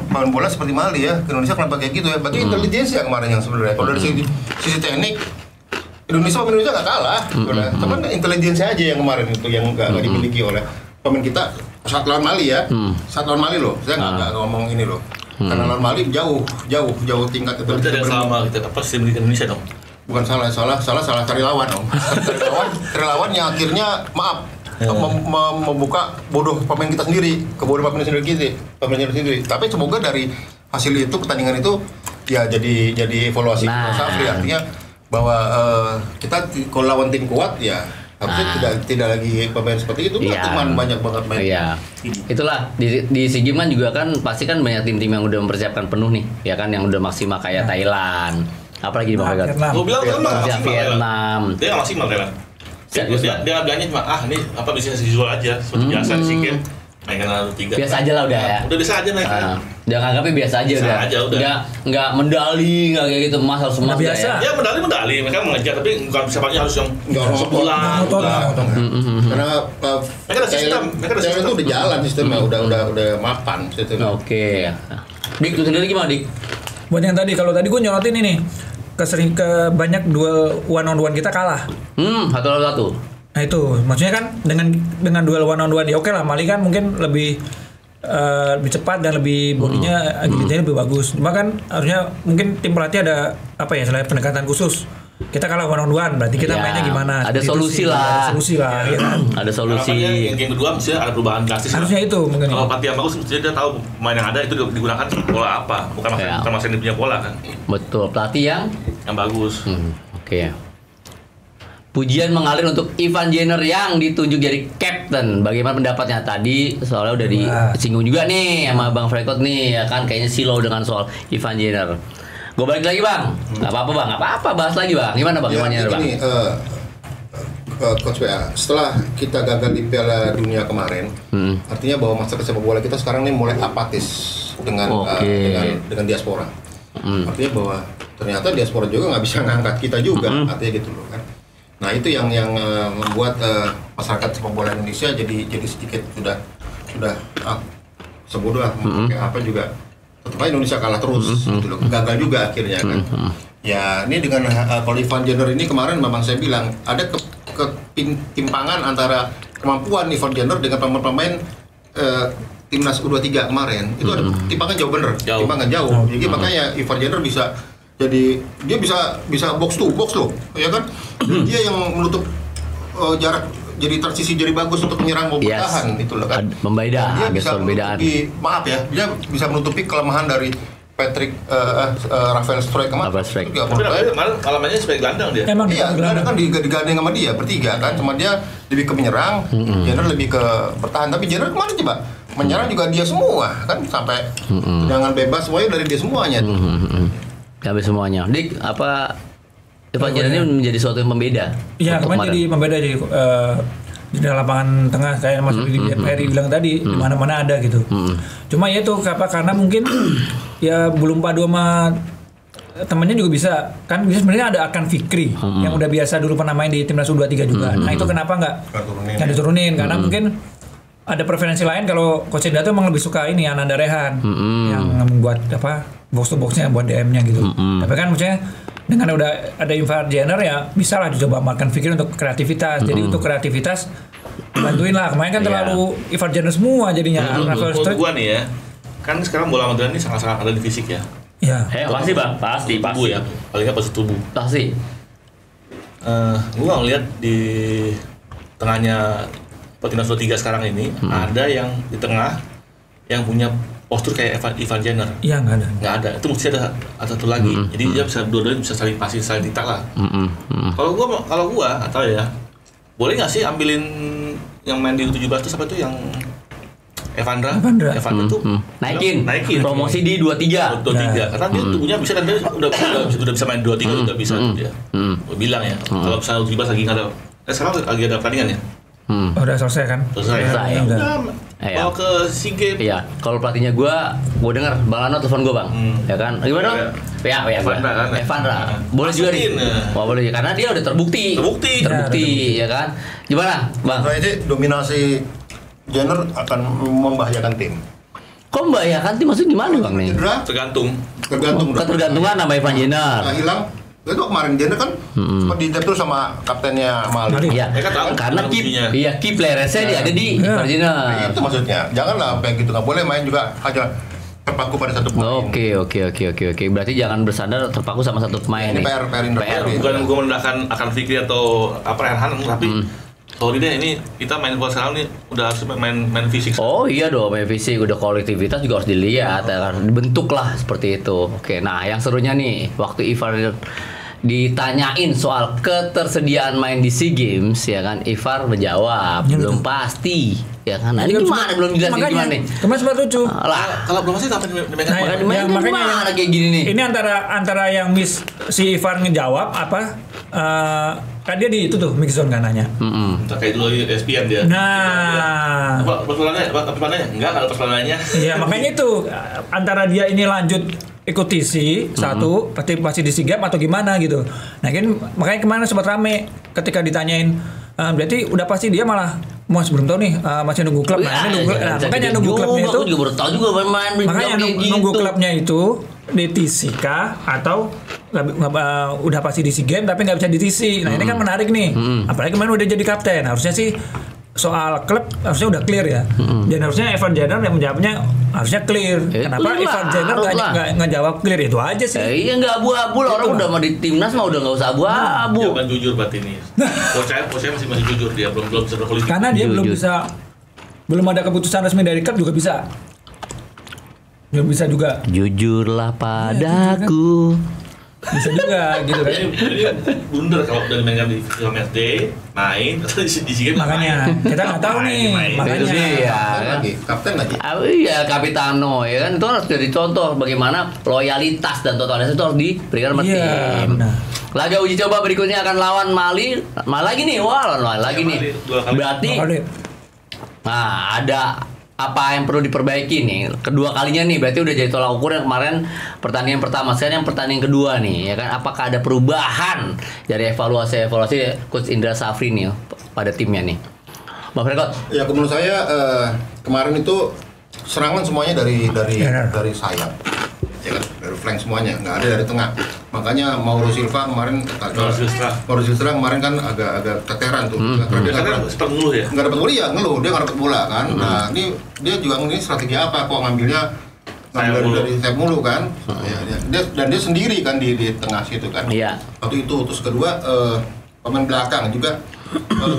main bola seperti Mali ya, Indonesia kenapa kayak gitu ya, berarti intelijensia kemarin yang sebenarnya kalau dari sisi teknik Indonesia nggak kalah, cuman intelijensi aja yang kemarin itu yang nggak dimiliki oleh pemain kita saat lawan Mali ya. Saat lawan Mali loh. Saya nggak ngomong ini loh. Karena lawan Mali jauh tingkat itu. Berarti ada sama kita apa sistem di Indonesia dong? Bukan salah cari lawan dong. Cari lawan yang akhirnya maaf membuka bodoh pemain kita sendiri, kebodohan pemain sendiri. Tapi semoga dari hasil itu pertandingan itu ya jadi evaluasi Safri, artinya bahwa kita kalau lawan tim kuat ya harusnya tidak lagi pemain seperti itu, cuman banyak banget main. Iya. Itulah di SEA Games kan juga kan pasti kan banyak tim-tim yang udah mempersiapkan penuh nih, ya kan, yang udah maksimal kayak Thailand. Apalagi di Bangladesh. Gue bilang Vietnam. Dia nggak maksimal Thailand. Dia bilangnya cuma ini apa bisa visual aja seperti biasa di SEA Games. Mainkan 3. Biasa aja lah udah ya. Udah biasa aja mereka. Dia nganggapnya biasa aja udah. Nggak medali, nggak kayak gitu, emas harus emas biasa. Ya medali mereka mengejar, tapi bukan siapanya harus yang sebulan. Karena mereka ada sistem, itu udah jalan sistemnya, udah mapan sistemnya. Oke. Dik, lu sendiri gimana, Dik? Buat yang tadi, kalau tadi gue nyorotin ini ke banyak duel one on one kita kalah. Satu lawan satu. Nah itu, maksudnya kan dengan duel one on one ya oke lah, Mali kan mungkin lebih cepat dan lebih bodinya agility-nya lebih bagus. Cuma kan harusnya mungkin tim pelatih ada apa ya, selain pendekatan khusus. Kita kalah one on one, berarti kita mainnya gimana? Ada solusi lah. Ada solusi lah, ya kan? Ada solusi. Yang game kedua mesti ada perubahan drastis. Harusnya itu mungkin. Kalau pelatih yang bagus mesti dia tahu pemain yang ada itu digunakan pola apa, bukan masa yang punya pola kan. Betul, pelatih yang bagus. Oke. Pujian mengalir untuk Ivan Jenner yang ditunjuk jadi kapten. Bagaimana pendapatnya tadi? Soalnya udah disinggung juga nih sama Bang Frekot nih, ya kan, kayaknya silau dengan soal Ivan Jenner. Gue balik lagi Bang. Gak apa-apa Bang, apa-apa bahas lagi Bang. Gimana Bang? Ivan Jenner Bang? Coach WA, setelah kita gagal di Piala Dunia kemarin, artinya bahwa masyarakat sepak bola kita sekarang ini mulai apatis dengan diaspora. Artinya bahwa ternyata diaspora juga nggak bisa ngangkat kita juga, artinya gitu loh kan. Nah itu yang membuat masyarakat sepak bola Indonesia jadi sedikit sudah sebodoh lah, kayak apa juga tetap aja Indonesia kalah terus, gitu loh, gagal juga akhirnya kan. Ya ini dengan kalau Ivan Jenner ini kemarin memang saya bilang ada ketimpangan antara kemampuan Ivan Jenner dengan pemain timnas U23 kemarin, itu ada timpangan jauh. Jadi makanya Ivan Jenner bisa jadi dia bisa box to box loh, ya kan? Dia yang menutup jarak, jadi transisi jadi bagus untuk menyerang mau bertahan, itu loh kan. Membeda, dia bisa menutupi, dia bisa menutupi kelemahan dari Patrick Rafael Struijk kemarin. Tapi malam mainnya sebagai gelandang dia. Emang iya, gelandang kan digandeng sama dia bertiga kan, cuma dia lebih ke menyerang, Jenner lebih ke bertahan. Tapi Jenner kemarin coba menyerang juga dia semua kan, sampai tendangan bebas semuanya dari dia semuanya. Habis semuanya. Dik, apa Ivan Jenner ini menjadi suatu yang pembeda? Iya, kemarin jadi pembeda jadi di dalam lapangan tengah kayak Mas Ferry bilang tadi, di mana-mana ada gitu. Cuma ya itu karena mungkin ya belum padu sama temennya juga bisa kan, bisa sebenarnya ada Akan Fikri yang udah biasa dulu pernah main di timnas U23 juga. Nah itu kenapa nggak diturunin? Karena mungkin ada preferensi lain. Kalau Coach Indra tuh emang lebih suka ini Ananda Rehan yang membuat box to boxnya buat DM-nya gitu. Tapi kan maksudnya dengan udah ada Ivan Jenner ya bisa lah dicoba makan pikir untuk kreativitas. Jadi untuk kreativitas bantuin lah. Kemarin kan terlalu Ivan Jenner semua jadinya. Menurut gua nih ya, kan sekarang bola modern ini sangat-sangat ada di fisik ya. Iya. Pasti Bang, pasti. Tubuh ya, paling nggak pasti tubuh. Pasti. Gua ngeliat di tengahnya timnas U23 sekarang ini ada yang di tengah yang punya postur kayak Ivan Jenner. Iya, nggak ada. Itu mesti ada satu lagi. Jadi dia bisa dua-duanya bisa saling passing, saling titak lah. Kalau gua atau ya, boleh nggak sih ambilin yang main di U17 itu siapa tuh yang Evandra tuh naikin promosi di 23. Karena dia tubuhnya bisa, dan dia udah bisa main 23 udah bisa tuh dia. Gua bilang ya, kalau misalnya U17 lagi nggak ada, sekarang lagi ada pertandingan ya. Udah selesai kan? Selesai. Bawa ke SEA Games. Iya, kalau pelatihnya gue dengar Bang Lano telepon gue Bang, ya kan? Gimana? Ya, Evandra. Boleh juga nih. Wah boleh, karena dia udah terbukti, ya kan? Gimana, Bang? Kayaknya dominasi Jenner akan membahayakan tim. Kok membahayakan tim? Maksudnya gimana Bang nih? Tergantung. Ketergantungan sama Ivan Jenner. Hilang Itu kemarin dia kan sempat di-tap tuh sama kaptennya Mali. Iya, Mereka tahu karena fungsinya. key player saya dia ada di Nah, Ferdinand. itu maksudnya. Janganlah kayak gitu, nggak boleh main juga hanya terpaku pada satu pemain. Oke. Berarti jangan bersandar terpaku sama satu pemain Ini nih. PR Indo. Bukan gue merendahkan akan Fikri atau apa Erhan, tapi sorry deh, ini kita main bola sekarang nih udah harus main fisik. Oh iya dong, main fisik udah kolektivitas juga harus dilihat, ya kan? Dibentuk lah seperti itu. Oke, nah yang serunya nih waktu Ivar ditanyain soal ketersediaan main di SEA Games, ya kan, Ivar menjawab belum pasti, ya kan. Nah, ini gimana belum jelasin gimana nih? Kemarin sempat lucu. Lah, Kalau belum pasti apa dimainkan? makanya gimana kayak gini nih? Ini antara yang miss si Ivar ngejawab apa? Kan dia di itu tuh mix zone kan nanya. Kayak dulu ESPN dia. Nah, Apa persoalannya? Enggak, kalau persoalannya. iya makanya itu antara dia ini lanjut ikut TC satu pasti di SEA Games atau gimana gitu. Nah kan makanya kemarin sempat rame ketika ditanyain berarti udah pasti dia malah belum tahu nih masih nunggu klub. Nah, ini nunggu, makanya nunggu klubnya itu. Aku juga baru tahu juga main Makanya nunggu klubnya itu di TC kah atau udah pasti di SEA Games tapi nggak bisa di TC. Nah ini kan menarik nih. Apalagi kemarin udah jadi kapten. Harusnya sih soal klub harusnya udah clear ya. Dan harusnya Evan Jenner yang menjawabnya harusnya clear. Kenapa Evan Jenner nggak jawab clear, itu aja sih. Iya nggak abu-abu lah, orang udah mau di timnas mah udah nggak usah abu-abu. Jawaban jujur berarti ini. Coach saya masih jujur, dia belum bisa berpolitik. Karena dia belum ada keputusan resmi dari klub juga bisa. Belum bisa juga. Jujurlah padaku. Bisa juga gitu kan. Jadi blunder kalau udah dimainkan di film SD, main atau di SEA Games. Makanya kita nggak tahu nih. Itu dia. Kapten lagi. Iya, Kapitano ya kan, itu harus jadi contoh bagaimana loyalitas dan totalitas itu harus diberikan sama tim. Benar. Laga uji coba berikutnya akan lawan Mali. Lagi nih, lawan lagi nih. Mali 2 kali. Berarti ada apa yang perlu diperbaiki nih? Kedua kalinya nih, berarti udah jadi tolak ukur yang kemarin pertandingan pertama. Sekarang yang pertandingan kedua nih, ya kan? Apakah ada perubahan dari evaluasi Coach Indra Safri nih pada timnya nih? Bang Frekot? Ya menurut saya kemarin itu serangan semuanya dari sayap, ya kan, dari flank semuanya, nggak ada dari tengah. Makanya Mauro Silva kemarin kemarin kan agak keteran tuh. Karena sempat ngeluh ya. Nggak dapat bola ya, dia nggak dapat bola kan. Nah ini dia juga ini strategi apa? Kok ngambil dari sayap mulu kan? Dia sendiri kan di tengah situ kan. Iya. Waktu itu terus kedua pemain belakang juga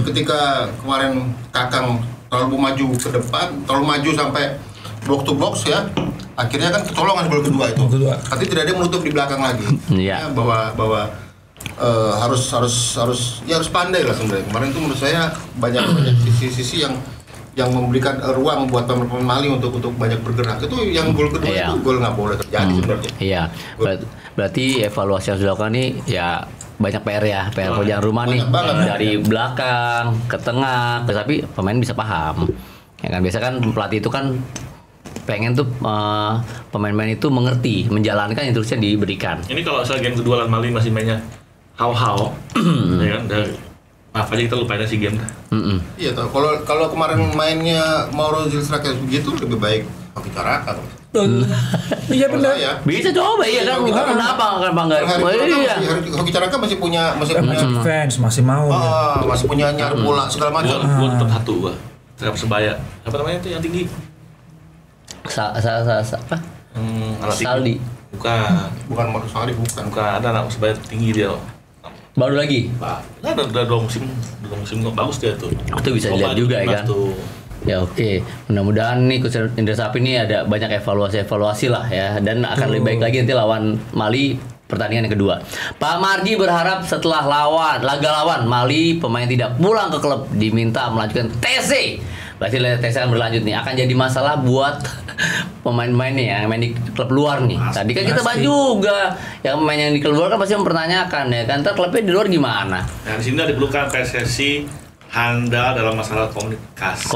ketika kemarin Kakang terlalu maju ke depan, terlalu maju sampai box to box ya, akhirnya kan kecolongan di gol kedua itu. Tapi tidak ada yang menutup di belakang lagi. Iya. Ya, bahwa harus pandai lah sebenarnya. Kemarin itu menurut saya banyak sisi-sisi yang memberikan ruang buat pemain Mali untuk banyak bergerak. Itu yang gol kedua itu gol nggak boleh terjadi sebenarnya. Iya. Berarti evaluasi yang harus dilakukan nih ya banyak PR ya, PR kerjaan rumah nih dari belakang ke tengah, tapi pemain bisa paham. Ya kan biasa kan pelatih itu kan pengen tuh pemain-pemain itu mengerti, menjalankan instruksi yang diberikan. Ini kalau misalnya game kedua lawan Mali masih mainnya how ya kan, maaf aja kita lupain SEA Games. Iya toh. Kalau kemarin mainnya Mauro Silva kayak begitu lebih baik pakai Caraka. Iya benar. Bisa coba ya kan, kenapa nggak? Iya. Hoki Caraka masih punya fans, masih mau. Masih punya nyar bola segala macam. Gua tetap satu gua. Terhadap Persebaya. Apa namanya itu yang tinggi? Apa? Saldi. Bukan Marcus Saldi, bukan. Ada anak Persebaya tinggi dia loh. Baru lagi? Udah 2 musim bagus dia tuh. Itu bisa dilihat juga ya kan? Ya oke. Mudah-mudahan nih Coach Indra Safri ini ada banyak evaluasi lah ya, dan akan lebih baik lagi nanti lawan Mali pertandingan yang kedua. Pak Marji berharap setelah laga lawan Mali pemain tidak pulang ke klub, diminta melanjutkan TC. Berarti TC akan berlanjut nih. Akan jadi masalah buat pemain-pemain nih yang main di klub luar nih. Tadi kan kita bahas juga yang main yang di klub luar kan pasti mempertanyakan ya kan, ntar klubnya di luar gimana? Nah di sini ada diperlukan PSSI handal dalam masalah komunikasi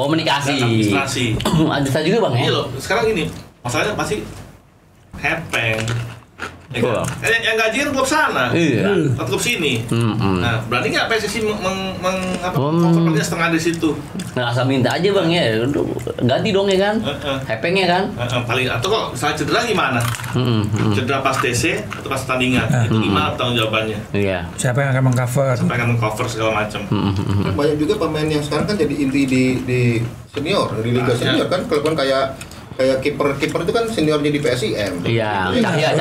dan administrasi. Ada juga bang ya? Iya loh, sekarang ini masalahnya pasti hepeng. Ya kan? Yang gaji kan klub sana, Iya. klub sini. Mm-mm. Nah, berani nggak PSSI cover setengah di situ? Nggak asal minta aja bang ya, udah, ganti dong ya kan, hepengnya kan. Paling atau kok misalnya cedera gimana? Cedera pas TC atau pas pertandingan, itu gimana tanggung jawabannya? Iya. Siapa yang akan mengcover? Sampai akan mengcover segala macam. Banyak juga pemain yang sekarang kan jadi inti di senior, di liga senior kan, klub kan kayak kiper itu kan seniornya di PSIM. Iya, Cahya.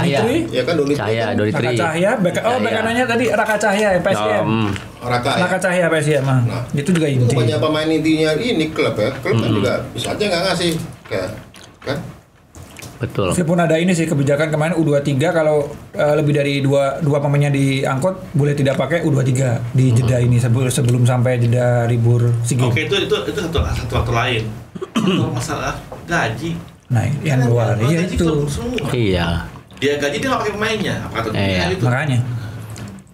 Ya kan Doni Cahya, Doni Raka Tri. Cahya, bek kanannya tadi Raka Cahya PSM. Raka ya. Raka Cahya PSM mah. Nah, Itu juga Itu inti. banyak pemain intinya ini klub ya. Klub kan juga bisa aja nggak ngasih kayak kan. Betul. Meskipun ada ini sih kebijakan kemarin U23 kalau lebih dari dua pemainnya diangkut boleh tidak pakai U23 di jeda ini sebelum sampai jeda libur SEA Games. Oke, itu satu faktor lain. Kalau masalah gaji, Nah, yang luar iya gaji itu. klub semua. Iya. Dia gaji dia nggak pakai pemainnya, apa tuh? Iya. Itu. Makanya.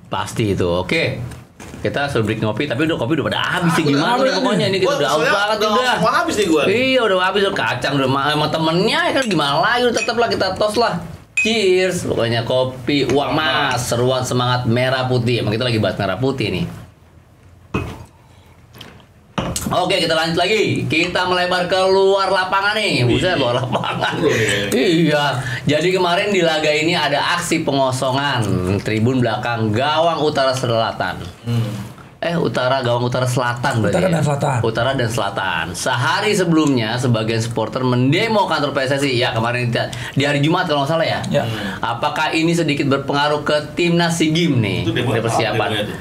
Pasti itu. Oke. Kita suruh break ngopi, tapi kopi udah pada habis sih gimana nih pokoknya ini kita udah aus banget udah. Mau habis nih gua. Iya udah habis udah kacang udah sama temennya ya kan gimana lagi udah tetap lah kita tos lah. Cheers pokoknya kopi uang mas seruan semangat merah putih. Emang kita lagi bahas merah putih nih. Oke kita lanjut lagi. Kita melebar ke luar lapangan nih. Buset luar lapangan. Iya. Jadi kemarin di laga ini ada aksi pengosongan tribun belakang gawang utara selatan. Gawang utara selatan berarti. Utara dan selatan. Utara dan selatan. Sehari sebelumnya sebagian supporter mendemo kantor PSSI. Ya kemarin di hari Jumat kalau nggak salah ya. Ya. Apakah ini sedikit berpengaruh ke timnas SEA Games nih? Itu demo Ada apa persiapan. demonya tuh?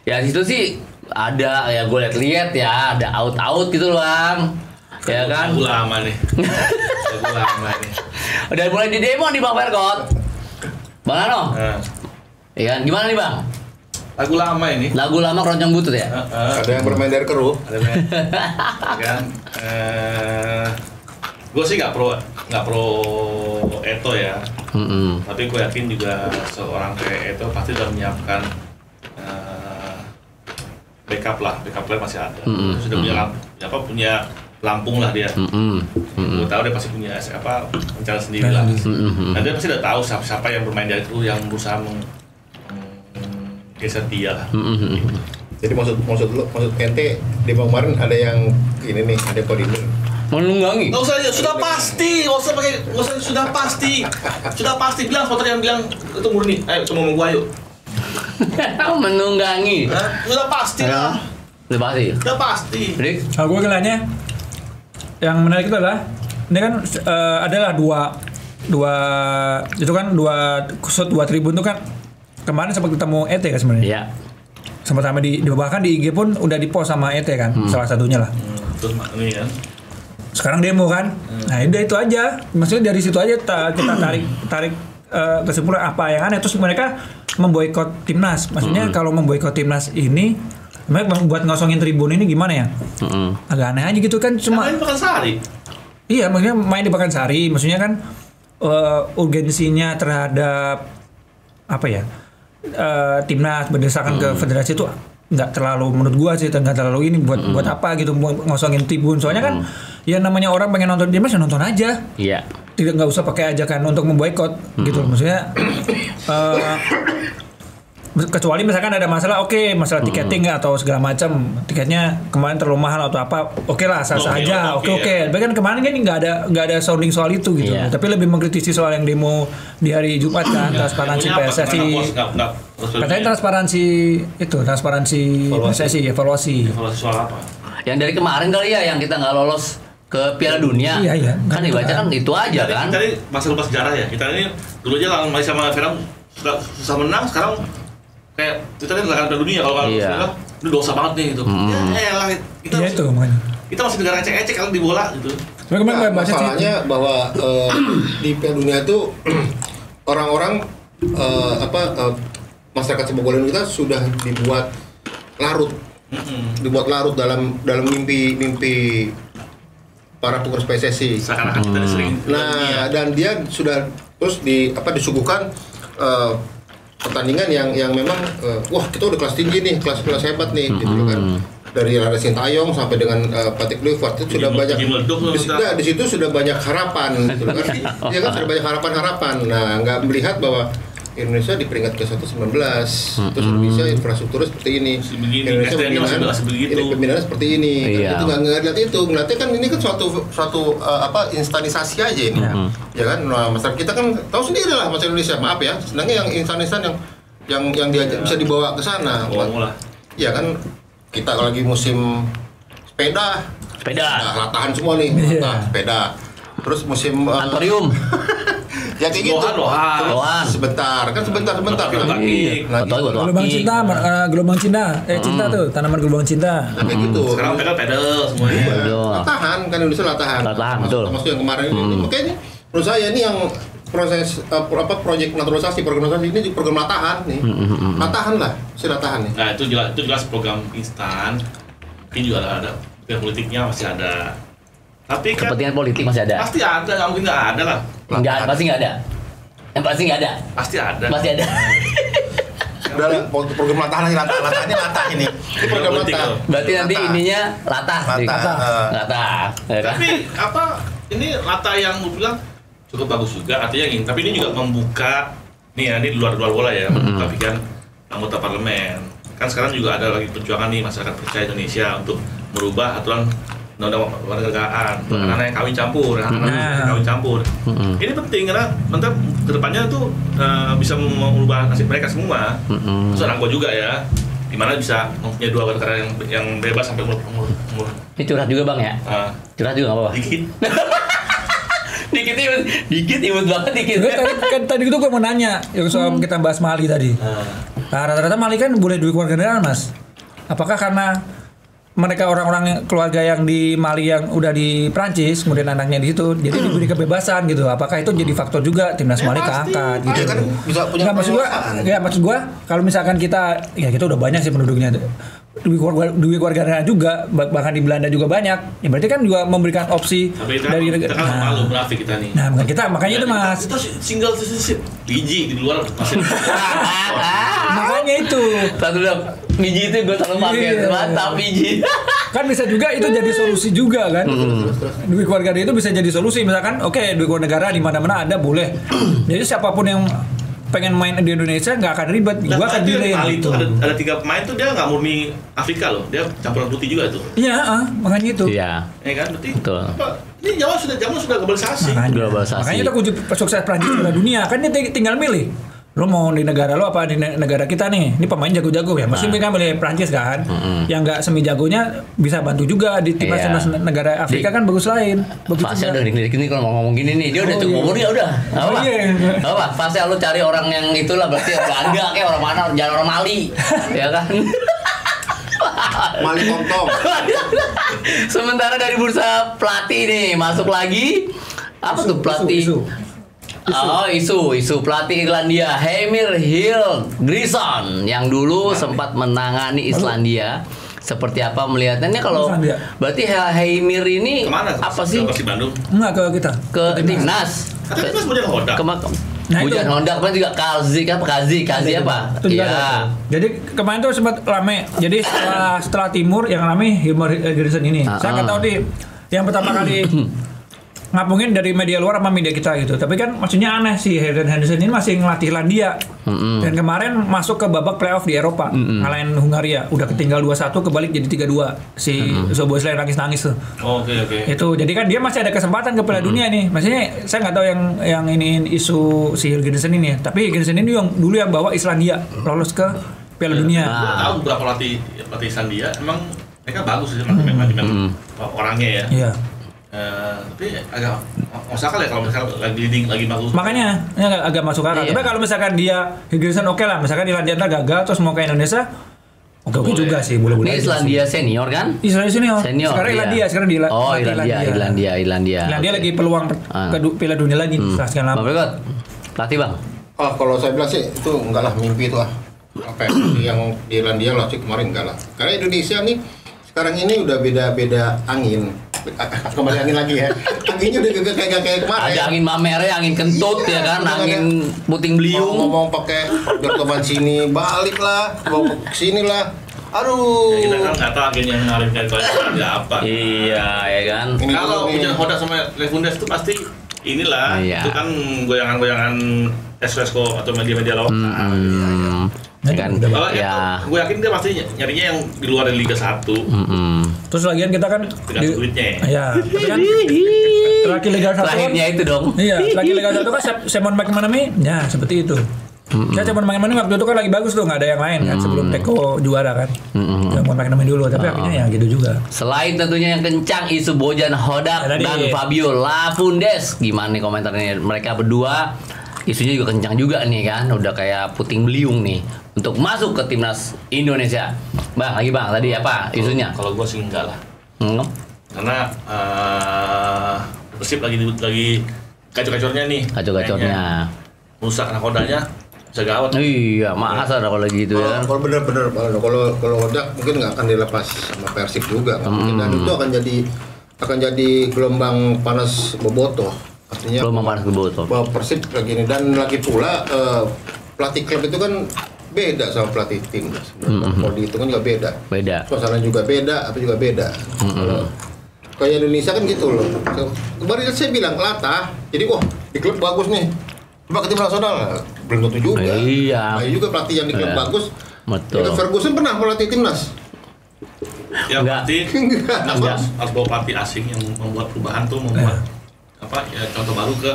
Ya situ sih ada ya gue lihat ya ada out gitu loh bang. Ya kan? Lagu lama nih. Lagu lama nih. Udah mulai di demo nih Bang Verkot. Bang Ano. Nah, Ya kan? Gimana nih Bang? lagu lama ini. Lagu lama keroncong butut ya? Ada yang bermain dari keruh. Ada main. Kan? Gue sih nggak pro Eto ya. Tapi gue yakin juga seorang kayak Eto pasti udah menyiapkan backup plan masih ada. Sudah punya Lampung lah dia. Gue tahu dia pasti punya rencana sendiri lah. Dan dia pasti udah tahu siapa yang bermain dari itu yang berusaha geser dia lah. Jadi maksud ente di kemarin ada yang ini nih, ada koordinir. Menunggangi. Nggak usah, sudah pasti, sudah pasti bilang foto yang bilang itu murni. Ayo cuma mau gua yuk. Menunggangi. Sudah pasti lah. Udah pasti. Sudah pasti. Rick? Kalau gue kelihatan yang menarik itu adalah ini kan adalah dua tribun itu kan kemarin sempat ketemu ET kan sebenarnya. Iya. Sempat sama bahkan di IG pun udah di-post sama ET kan, salah satunya lah. Terus ini kan. Sekarang demo kan. Nah, udah itu aja. Maksudnya dari situ aja kita tarik kesimpulan apa yang aneh terus mereka memboikot timnas. Maksudnya kalau memboikot timnas ini mereka buat ngosongin tribun ini gimana ya? Agak aneh aja gitu kan cuma Main Pekansari. iya, maksudnya main di Pakansari, maksudnya kan urgensinya terhadap apa ya? Timnas berdasarkan ke federasi itu nggak terlalu menurut gua sih nggak terlalu ini buat apa gitu ngosongin tribun soalnya kan ya namanya orang pengen nonton timnas ya nonton aja Iya. tidak nggak usah pakai ajakan untuk memboikot gitu maksudnya kecuali misalkan ada masalah masalah tiketing atau segala macam tiketnya kemarin terlalu mahal atau apa lah sah-sah aja oke. Tapi kan kemarin kan nggak ada sounding soal itu gitu tapi lebih mengkritisi soal yang demo di hari Jumat kan transparansi PSSI katanya transparansi PSSI evaluasi soal apa? Yang dari kemarin kali ya yang kita nggak lolos ke Piala Dunia. Iya. Kan dibaca kan itu aja kan. Kita ini masa lupa sejarah ya. Kita ini dulu aja lawan Malaysia sama Vietnam susah menang sekarang kayak kita kan gelaran Piala Dunia kalau itu dosa banget nih gitu. Ya elah kita itu makanya kita masih negara ecek-ecek kalau di bola gitu. Masalahnya bahwa di Piala Dunia itu orang-orang masyarakat sepak bola kita sudah dibuat larut dalam mimpi para pengurus PSSI. Seakan-akan kita sering. Nah, dan dia sudah terus disuguhkan pertandingan yang memang wah kita udah kelas tinggi nih, kelas hebat nih gitu kan. Dari Rara Sintayong sampai dengan Patrick Kluivert itu sudah banyak di situ sudah banyak harapan gitu kan. Ya kan sudah banyak harapan. Nah, nggak melihat bahwa Indonesia di peringkat ke-119. Terus Indonesia infrastrukturnya seperti ini. Begini, Indonesia SDM-nya masih begitu. ini pembinaannya seperti ini. Iya. Itu nggak ngeliat itu. Ngeliatnya kan ini kan suatu instanisasi aja ini. Ya kan, nah, masyarakat kita kan tahu sendiri lah masyarakat Indonesia. Maaf ya, sedangkan yang instan yang diajak bisa dibawa ke sana. Lah. Ya kan, kita lagi musim sepeda. Nah, latahan semua nih, sepeda. Terus musim Antorium. ya kayak gitu. Lohan. Sebentar. Iya. Gelombang cinta, gelombang cinta, cinta tuh, tanaman gelombang cinta. Kayak gitu. Sekarang mereka pedal semuanya. Latahan kan Indonesia latahan. Betul. Termasuk yang kemarin ini. Makanya menurut saya ini yang proses proyek naturalisasi, program naturalisasi ini program latahan nih. Latahan lah, latahan nih. Nah, itu jelas program instan. Mungkin juga ada politiknya masih ada. Tapi kan Kepentingan politik masih ada. pasti ada, nggak mungkin nggak ada lah. Enggak, pasti nggak ada. Yang pasti nggak ada. Pasti ada. Pasti ada. Udah lah, program latahan ini latah ini. Ini program Politik latah. loh. Berarti nanti ininya latah. Latah. Ya kan? Tapi ini Lata yang gue bilang cukup bagus juga, artinya gini. Tapi ini juga membuka nih ya, ini di luar bola ya, membuka pikiran anggota parlemen. Kan sekarang juga ada lagi perjuangan nih masyarakat percaya Indonesia untuk merubah aturan undang-undang warganegaraan, anak-anak yang kawin campur, Ini penting karena nanti kedepannya tuh bisa mengubah nasib mereka semua. Terus orang gue juga ya, gimana bisa mempunyai dua warga negara yang bebas sampai umur. Ini curhat juga bang ya? Curhat juga nggak apa-apa? Dikit imut banget dikit. Tadi itu gue mau nanya yang soal kita bahas Mali tadi. Nah, rata-rata Mali kan boleh duit keluarga negaraan, Mas. Apakah karena mereka orang-orang keluarga yang di Mali yang udah di Prancis, kemudian anaknya di situ, jadi diberi kebebasan gitu. Apakah itu jadi faktor juga timnas Mali keangkat gitu? Kan bisa punya maksud gua kalau misalkan kita udah banyak sih penduduknya. Duit keluarga negaraan juga, bahkan di Belanda juga banyak. Ya berarti kan juga memberikan opsi dari kita kan malu munafik kita nih. Nah, makanya itu Mas. Kita single citizenship, biji di luar masih. Makanya itu. Satu dong, biji itu gue selalu pakai, mantap biji. Kan bisa juga itu jadi solusi juga kan. Duit keluarga itu bisa jadi solusi. Misalkan duit keluarga negara di mana-mana ada boleh. Jadi siapapun yang pengen main di Indonesia nggak akan ribet, gua akan delay gitu. Ada 3 pemain tuh dia nggak murni Afrika loh, dia campuran putih juga tuh. Iya, makanya itu. Iya. Ya kan, berarti betul. Ini zaman sudah globalisasi. Makanya itu kunci sukses Prancis juara dunia kan dia tinggal milih. Lo mau di negara lo apa di negara kita nih? Ini pemain jago-jago ya. Mesti mereka milih Prancis kan. Yang nggak semi jagonya bisa bantu juga di timnas negara Afrika kan bagus lain. Fasya udah ini kalau mau ngomong gini nih, dia udah cukup umur ya udah. Apa? Fasya lu cari orang yang itulah berarti Belanda kayak orang mana, jangan orang Mali. Ya kan? Mali Tongtong. Sementara dari bursa pelatih nih masuk lagi apa tuh pelatih? Isu pelatih Irlandia Heimir Hallgrímsson yang dulu sempat menangani Islandia. Seperti apa melihatnya kalau berarti Heimir ini kemana? Apa sih? Ke Bandung? Enggak ke kita. Ke timnas. Kan timnas punya Honda. Hujan Honda kan juga Kazi apa? Iya. Jadi kemarin tuh sempat rame. Jadi setelah Timur yang rame Heimir Hallgrímsson ini. Saya nggak tahu yang pertama kali ngapungin dari media luar sama media kita gitu. Tapi kan maksudnya aneh sih Henderson ini masih ngelatih Irlandia. Dan kemarin masuk ke babak playoff di Eropa. Ngalahin Hungaria. Udah ketinggal 2-1 kebalik jadi 3-2. Si Szoboszlai nangis-nangis tuh. Oke. Itu jadi kan dia masih ada kesempatan ke Piala Dunia nih. Maksudnya saya nggak tahu yang ini isu si Hallgrímsson ini. Tapi Hallgrímsson ini yang dulu yang bawa Islandia lolos ke Piala Dunia. Gue tahu beberapa pelatih Islandia emang mereka bagus sih manajemen orangnya ya. Iya. Tapi agak masuk akal ya kalau misalkan lagi bagus. Makanya ini agak masuk akal. Tapi kalau misalkan dia Hallgrímsson oke lah. Misalkan Irlandia gagal terus mau ke Indonesia, oke juga sih, boleh. Ini Islandia senior kan? Islandia senior. Sekarang Irlandia, sekarang di Irlandia. Irlandia lagi peluang ke Piala Dunia lagi sekian lama. Bang Bekot, latih bang. Kalau saya bilang sih itu enggak lah, mimpi itu apa yang di Irlandia lah sih kemarin enggak lah. Karena Indonesia nih sekarang ini udah beda angin. Kembali angin lagi ya. Anginnya udah kayak kemarin. Ada angin mamernya, angin kentut ya kan, angin puting beliung. Ngomong pakai berteman sini, balik lah, mau sini lah. Aduh. Ya, kita kan nggak tahu agen yang mengalirkan itu ada apa. Iya ya kan. Kalau Hujan Honda sama Lefundes itu pasti inilah Iya. itu kan goyangan-goyangan Espresso atau media-media lokal. Ya kan? Kalau Ya. gue yakin dia pasti nyarinya yang di luar dari Liga 1. Terus lagian kita kan Dengan duitnya ya. ya, tapi kan terakhir Liga 1 Terakhirnya itu dong. Iya, lagi Liga 1 kan Simon McManamy, ya seperti itu. Kan Simon McManamy waktu itu kan lagi bagus tuh, nggak ada yang lain kan sebelum Teko juara kan. Simon McManamy dulu, tapi akhirnya ya gitu juga. Selain tentunya yang kencang isu Bojan Hodak Ya, tadi. dan Fabio Lafundes, gimana nih komentarnya mereka berdua? Isunya juga kencang juga nih kan, udah kayak puting beliung nih untuk masuk ke timnas Indonesia. Bang, tadi apa isunya? Kalau gue sih enggak lah. Karena Persib lagi kacor-kacornya nih. Kacor-kacornya. Rusak nakodanya bisa gawat. Iya, masa kalau gitu ya. Kalau benar-benar kalau Hodak mungkin nggak akan dilepas sama Persib juga, mungkin dan itu akan jadi gelombang panas bobotoh. Artinya Belum panas ke botol. bahwa Persib lagi ini dan lagi pula pelatih klub itu kan beda sama pelatih tim. Kalau di itu kan juga beda. Beda. Suasana juga beda, apa juga beda. Kalau kayak Indonesia kan gitu loh. Kemarin saya bilang latah, jadi wah di klub bagus nih. Coba ke tim nasional belum tentu juga. Iya. Nah, juga pelatih yang di klub Iya. bagus. Betul. Ya kan Ferguson pernah melatih timnas. Ya Enggak. berarti Enggak. harus bawa pelatih asing yang membuat perubahan tuh, membuat contoh baru ke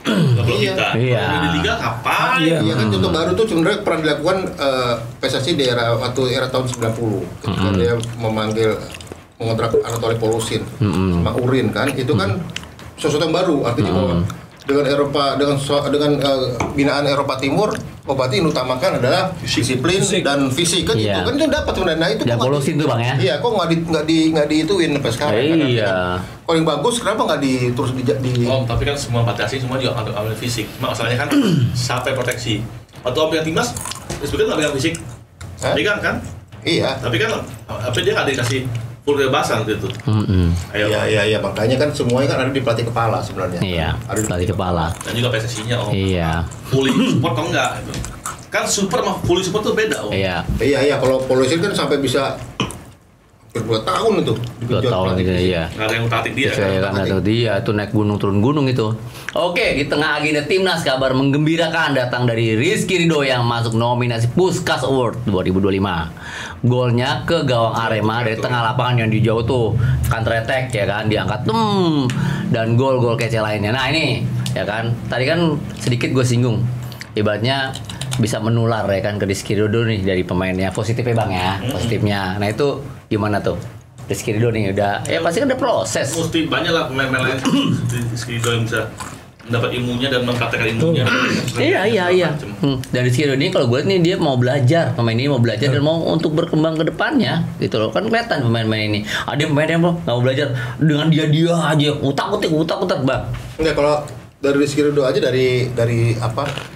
klub Iya. kita. Iya. Kalau di liga kapan? Iya. Iya kan contoh baru tuh sebenarnya pernah dilakukan PSSI di era tahun 90 ketika dia mengontrak Anatoly Polusin sama Urin kan itu kan sesuatu yang baru artinya bahwa dengan Eropa dengan binaan Eropa Timur berarti yang utamakan adalah disiplin dan fisik kan Iya. itu kan itu dapat sebenarnya. Nah, itu Dan kok Polusin tuh Bang ya. Iya, kok nggak diituin sampai sekarang kan? Iya. Kalau yang bagus kenapa nggak terus di Tapi kan semua pelatih asing semua juga ambil fisik. Cuma masalahnya kan siapa yang proteksi. Waktu ambil timnas, sebenarnya nggak pegang fisik. Hah? Pegang kan? Iya. Tapi kan dia nggak dikasih full kebebasan gitu. Ayo. Iya, makanya kan semuanya kan ada di pelatih kepala sebenarnya. Iya, Ada di pelatih kepala. Dan juga PSSI-nya Iya. fully support atau enggak gitu. Kan super sama fully support tuh beda Iya. Iya, kalau Polusin kan sampai bisa hampir 2 tahun itu 2 digenjot tahun pelatih. gitu ya. Nggak ada yang tatik dia. Saya kan atau dia tuh naik gunung turun gunung itu. Oke, di tengah agenda timnas kabar menggembirakan datang dari Rizky Ridho yang masuk nominasi Puskas Award 2025. Golnya ke gawang Arema dari tengah lapangan yang dijauh tuh counter attack ya kan diangkat dan gol-gol kece lainnya. Nah ini ya kan tadi kan sedikit gue singgung ibaratnya bisa menular ya kan ke Rizky Ridho nih dari pemainnya positifnya Bang ya positifnya. Nah itu gimana tuh? Rizky Ridho nih udah ya pasti kan ada proses. Mesti banyak lah pemain-pemain lain seperti itu yang bisa mendapat ilmunya dan mempraktekkan ilmunya. Iya. Dan Rizky Ridho ini kalau gue lihat nih dia mau belajar, pemain ini mau belajar dan mau untuk berkembang ke depannya gitu loh. Kan kelihatan pemain-pemain ini. Ada pemain yang nggak mau belajar dengan dia aja utak-utik Bang. Enggak, kalau dari Rizky Ridho aja dari apa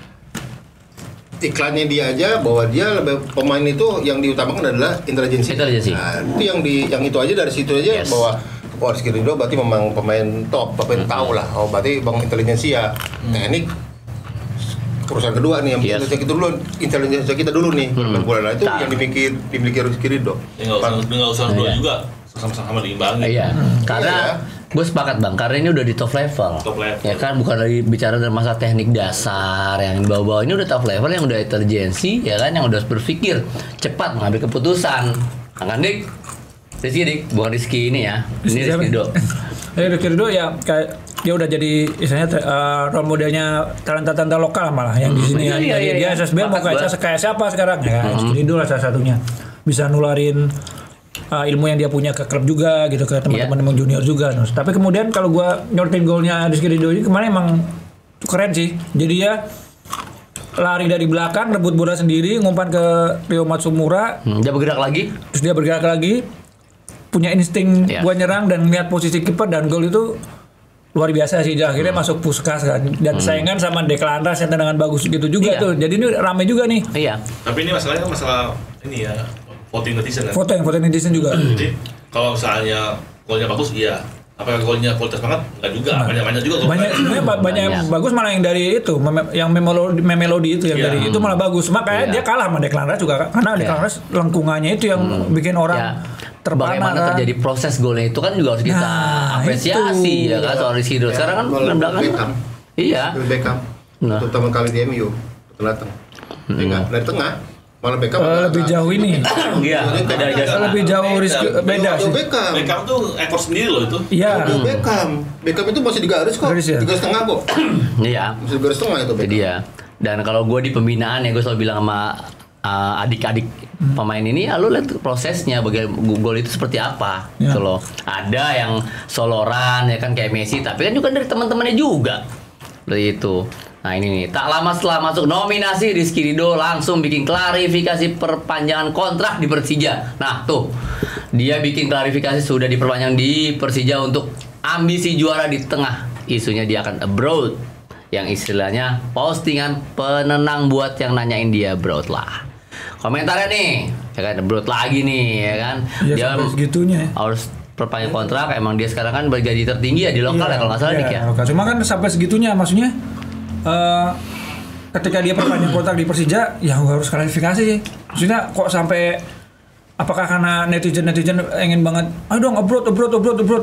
iklannya dia aja bahwa dia pemain itu yang diutamakan adalah intelijensi. Nah, itu yang itu aja dari situ aja bahwa Rizky Ridho berarti memang pemain top, pemain tahu lah. Oh berarti bang intelijensi ya teknik urusan kedua nih yang intelijensi kita dulu nih bola itu yang dimiliki Rizky Ridho. Nggak usah dua juga sama-sama diimbangi. Iya. Karena gue sepakat Bang, karena ini udah di top level. Ya kan bukan lagi bicara dalam masa teknik dasar yang bawah-bawah, ini udah top level yang udah intelijensi ya kan yang udah berpikir cepat mengambil keputusan. Kan Dik? Rizky bukan Rizky ini ya. Ini Rizky Ridho. Rizky Ridho ya kayak dia udah jadi istilahnya role modelnya talenta lokal malah yang di sini ya. Dia SSB mau kayak siapa sekarang ya. Rizky Ridho lah salah satunya. Bisa nularin ilmu yang dia punya ke klub juga gitu ke teman-teman emang junior juga. Tapi kemudian kalau gua nyortin golnya Rizky Ridho ini kemarin emang keren sih. Jadi dia lari dari belakang rebut bola sendiri ngumpan ke Rio Matsumura. Dia bergerak lagi. Terus dia bergerak lagi. Punya insting buat nyerang dan melihat posisi kiper dan gol itu luar biasa sih. Akhirnya masuk Puskas kan dan saingan sama Declan Rice yang tendangan bagus gitu juga tuh. Jadi ini rame juga nih. Iya. Tapi ini masalahnya masalah ini ya voting netizen kan. Voting netizen juga. Jadi kalau misalnya golnya bagus iya. Apakah golnya kualitas banget? Enggak juga. Banyak juga. Banyak yang bagus malah yang dari itu yang memelodi itu yang dari itu malah bagus. Makanya dia kalah sama Declan Rice juga karena Declan Rice lengkungannya itu yang bikin orang bagaimana terjadi proses golnya itu kan juga harus kita apresiasi ya kan soal Rizky Ridho. Sekarang kan belakang. Iya. Beckham. Terutama kali di MU datang. Dari tengah malah Beckham lebih jauh ini. Iya. Lebih jauh Rizky beda sih. Beckham tuh ekor sendiri loh itu. Iya. Beckham itu masih di garis kok. Di garis tengah kok. Iya. Masih di garis tengah itu Beckham. Jadi ya. Dan kalau gue di pembinaan ya gue selalu bilang sama adik-adik pemain ini, ya lu lihat prosesnya bagaimana gol itu seperti apa gitu loh. Ada yang soloran ya kan kayak Messi, tapi kan juga dari teman-temannya juga seperti itu. Nah ini nih, tak lama setelah masuk nominasi, Rizky Ridho langsung bikin klarifikasi perpanjangan kontrak di Persija. Nah tuh, dia bikin klarifikasi sudah diperpanjang di Persija untuk ambisi juara di tengah isunya dia akan abroad, yang istilahnya postingan penenang buat yang nanyain dia abroad lah. Komentarnya nih, ya kan abroad lagi nih, ya kan? Ya, dia segitunya harus perpanjang kontrak. Emang dia sekarang kan bergaji tertinggi ya di lokal ya kalau nggak salah Dik ya. Cuma kan sampai segitunya, maksudnya ketika dia perpanjang kontrak di Persija, ya harus klarifikasi sih. Maksudnya kok sampai apakah karena netizen ingin banget, ayo dong abroad,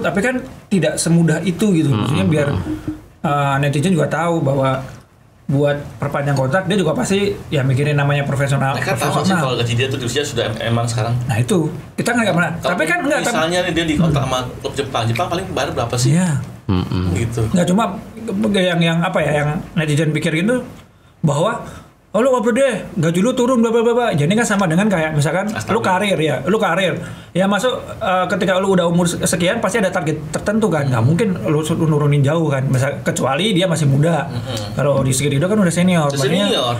tapi kan tidak semudah itu gitu. Maksudnya biar netizen juga tahu bahwa buat perpanjang kontrak dia juga pasti ya mikirin namanya profesional. Mereka tahu sih kalau gaji dia tuh di Rusia sudah emang sekarang. Nah itu kita nggak pernah. Tapi kan nggak. Misalnya dia di kontrak sama klub Jepang paling bayar berapa sih? Iya. Gitu. Nggak cuma yang apa ya, yang netizen pikirin tuh bahwa oh lu abroad deh, gaji lu turun bla bla bla. Jadi kan sama dengan kayak misalkan lu karir. Ya masuk ketika lu udah umur sekian pasti ada target tertentu kan. Nggak mungkin lu nurunin jauh kan. Misal kecuali dia masih muda. Kalau Rizky Ridho kan udah senior.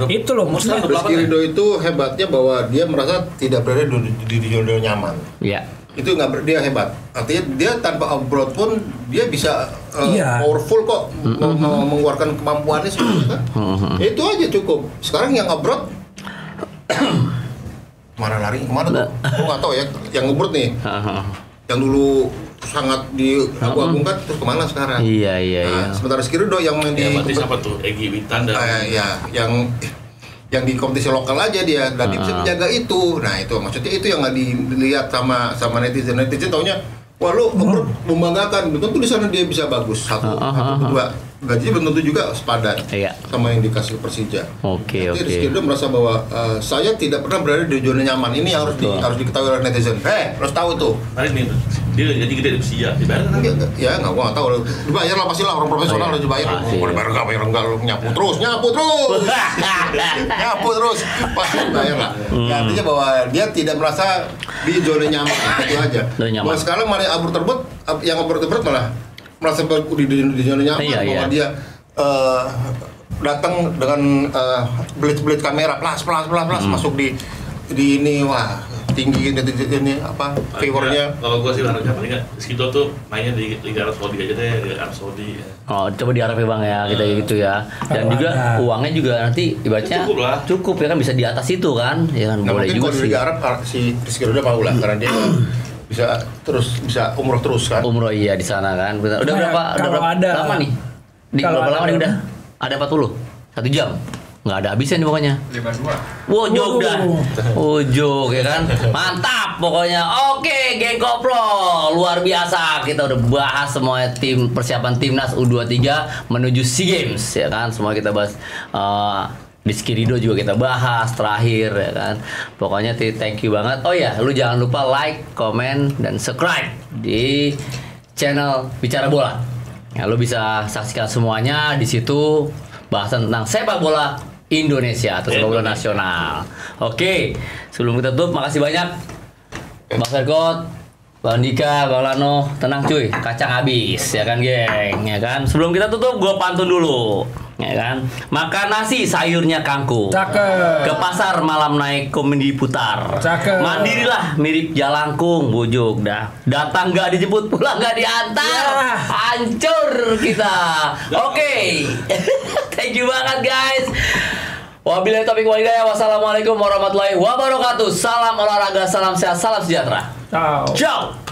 Itu loh maksudnya. Rizky Ridho itu hebatnya bahwa dia merasa tidak berada di zona nyaman. Iya. Itu dia hebat. Artinya dia tanpa abroad pun dia bisa powerful kok mengeluarkan kemampuannya sebenarnya kan. Itu aja cukup. Sekarang yang abroad mana lari kemana tuh? Gue nggak tahu ya. Yang abroad nih, yang dulu sangat diagung-agungkan terus kemana sekarang? Iya. Sementara Rizky Ridho yang main di siapa tuh? Egy Witan dan yang di kompetisi lokal aja dia dan dia bisa menjaga itu. Nah itu maksudnya itu yang nggak dilihat sama netizen taunya wah lu membanggakan, belum tentu di sana dia bisa bagus satu kedua gajinya belum tentu juga sepadan sama yang dikasih Persija. Oke. Rizky Ridho merasa bahwa saya tidak pernah berada di zona nyaman. Ini yang harus diketahui oleh netizen. Harus tahu tuh. Hari ini dia jadi gede di Persija, dibayar kan? Ya nggak, gua nggak tahu. Dibayar lah pasti lah, orang profesional harus dibayar. Dibayar nggak lu nyapu terus, nyapu terus, pasti dibayar lah. Ya, artinya bahwa dia tidak merasa di zona nyaman itu aja. Bahwa sekarang malah yang abur terbut malah merasa di zona nyaman bahwa dia datang dengan blitz kamera plus masuk di ini wah tinggi ini apa favornya. Kalau gue sih harusnya paling nggak Rizky Ridho tuh mainnya di Liga Arab Saudi aja deh, Liga Arab Saudi. Oh coba di Arab ya bang ya kita gitu ya. Dan juga uangnya juga nanti ibaratnya cukup ya kan, bisa di atas itu kan ya kan. Boleh juga sih. Di Liga Arab si Rizky Ridho mau lah karena dia bisa umroh terus kan. Umroh iya di sana kan. Udah berapa lama nih? Berapa lama nih udah? Ada 40 1 jam. Nggak ada habisnya nih pokoknya. 52. Wow, jog dah. Jog ya kan. Mantap pokoknya. Oke, Geng Koplo luar biasa. Kita udah bahas semua persiapan timnas U23 menuju SEA Games ya kan. Semua kita bahas. Rizky Ridho juga kita bahas terakhir ya kan. Pokoknya thank you banget. Oh ya, lu jangan lupa like, comment, dan subscribe di channel Bicara Bola. Ya, lu bisa saksikan semuanya di situ, bahasan tentang sepak bola Indonesia atau sepak bola nasional. Oke, sebelum kita tutup, makasih banyak Bang Vergot, Bang Dika, Bang Lano. Tenang cuy, kacang habis ya kan geng, ya kan. Sebelum kita tutup, gue pantun dulu, ya kan. Makan nasi sayurnya kangkung. Cakep. Ke pasar malam naik komedi putar. Cakep. Mandirilah mirip jalangkung, bujuk dah. Datang nggak dijemput, pulang nggak diantar. Hancur kita. Oke. Thank you banget guys. Wabillahi taufiq wal hidayah. Wassalamualaikum warahmatullahi wabarakatuh. Salam olahraga, salam sehat, salam sejahtera. Ciao. Ciao.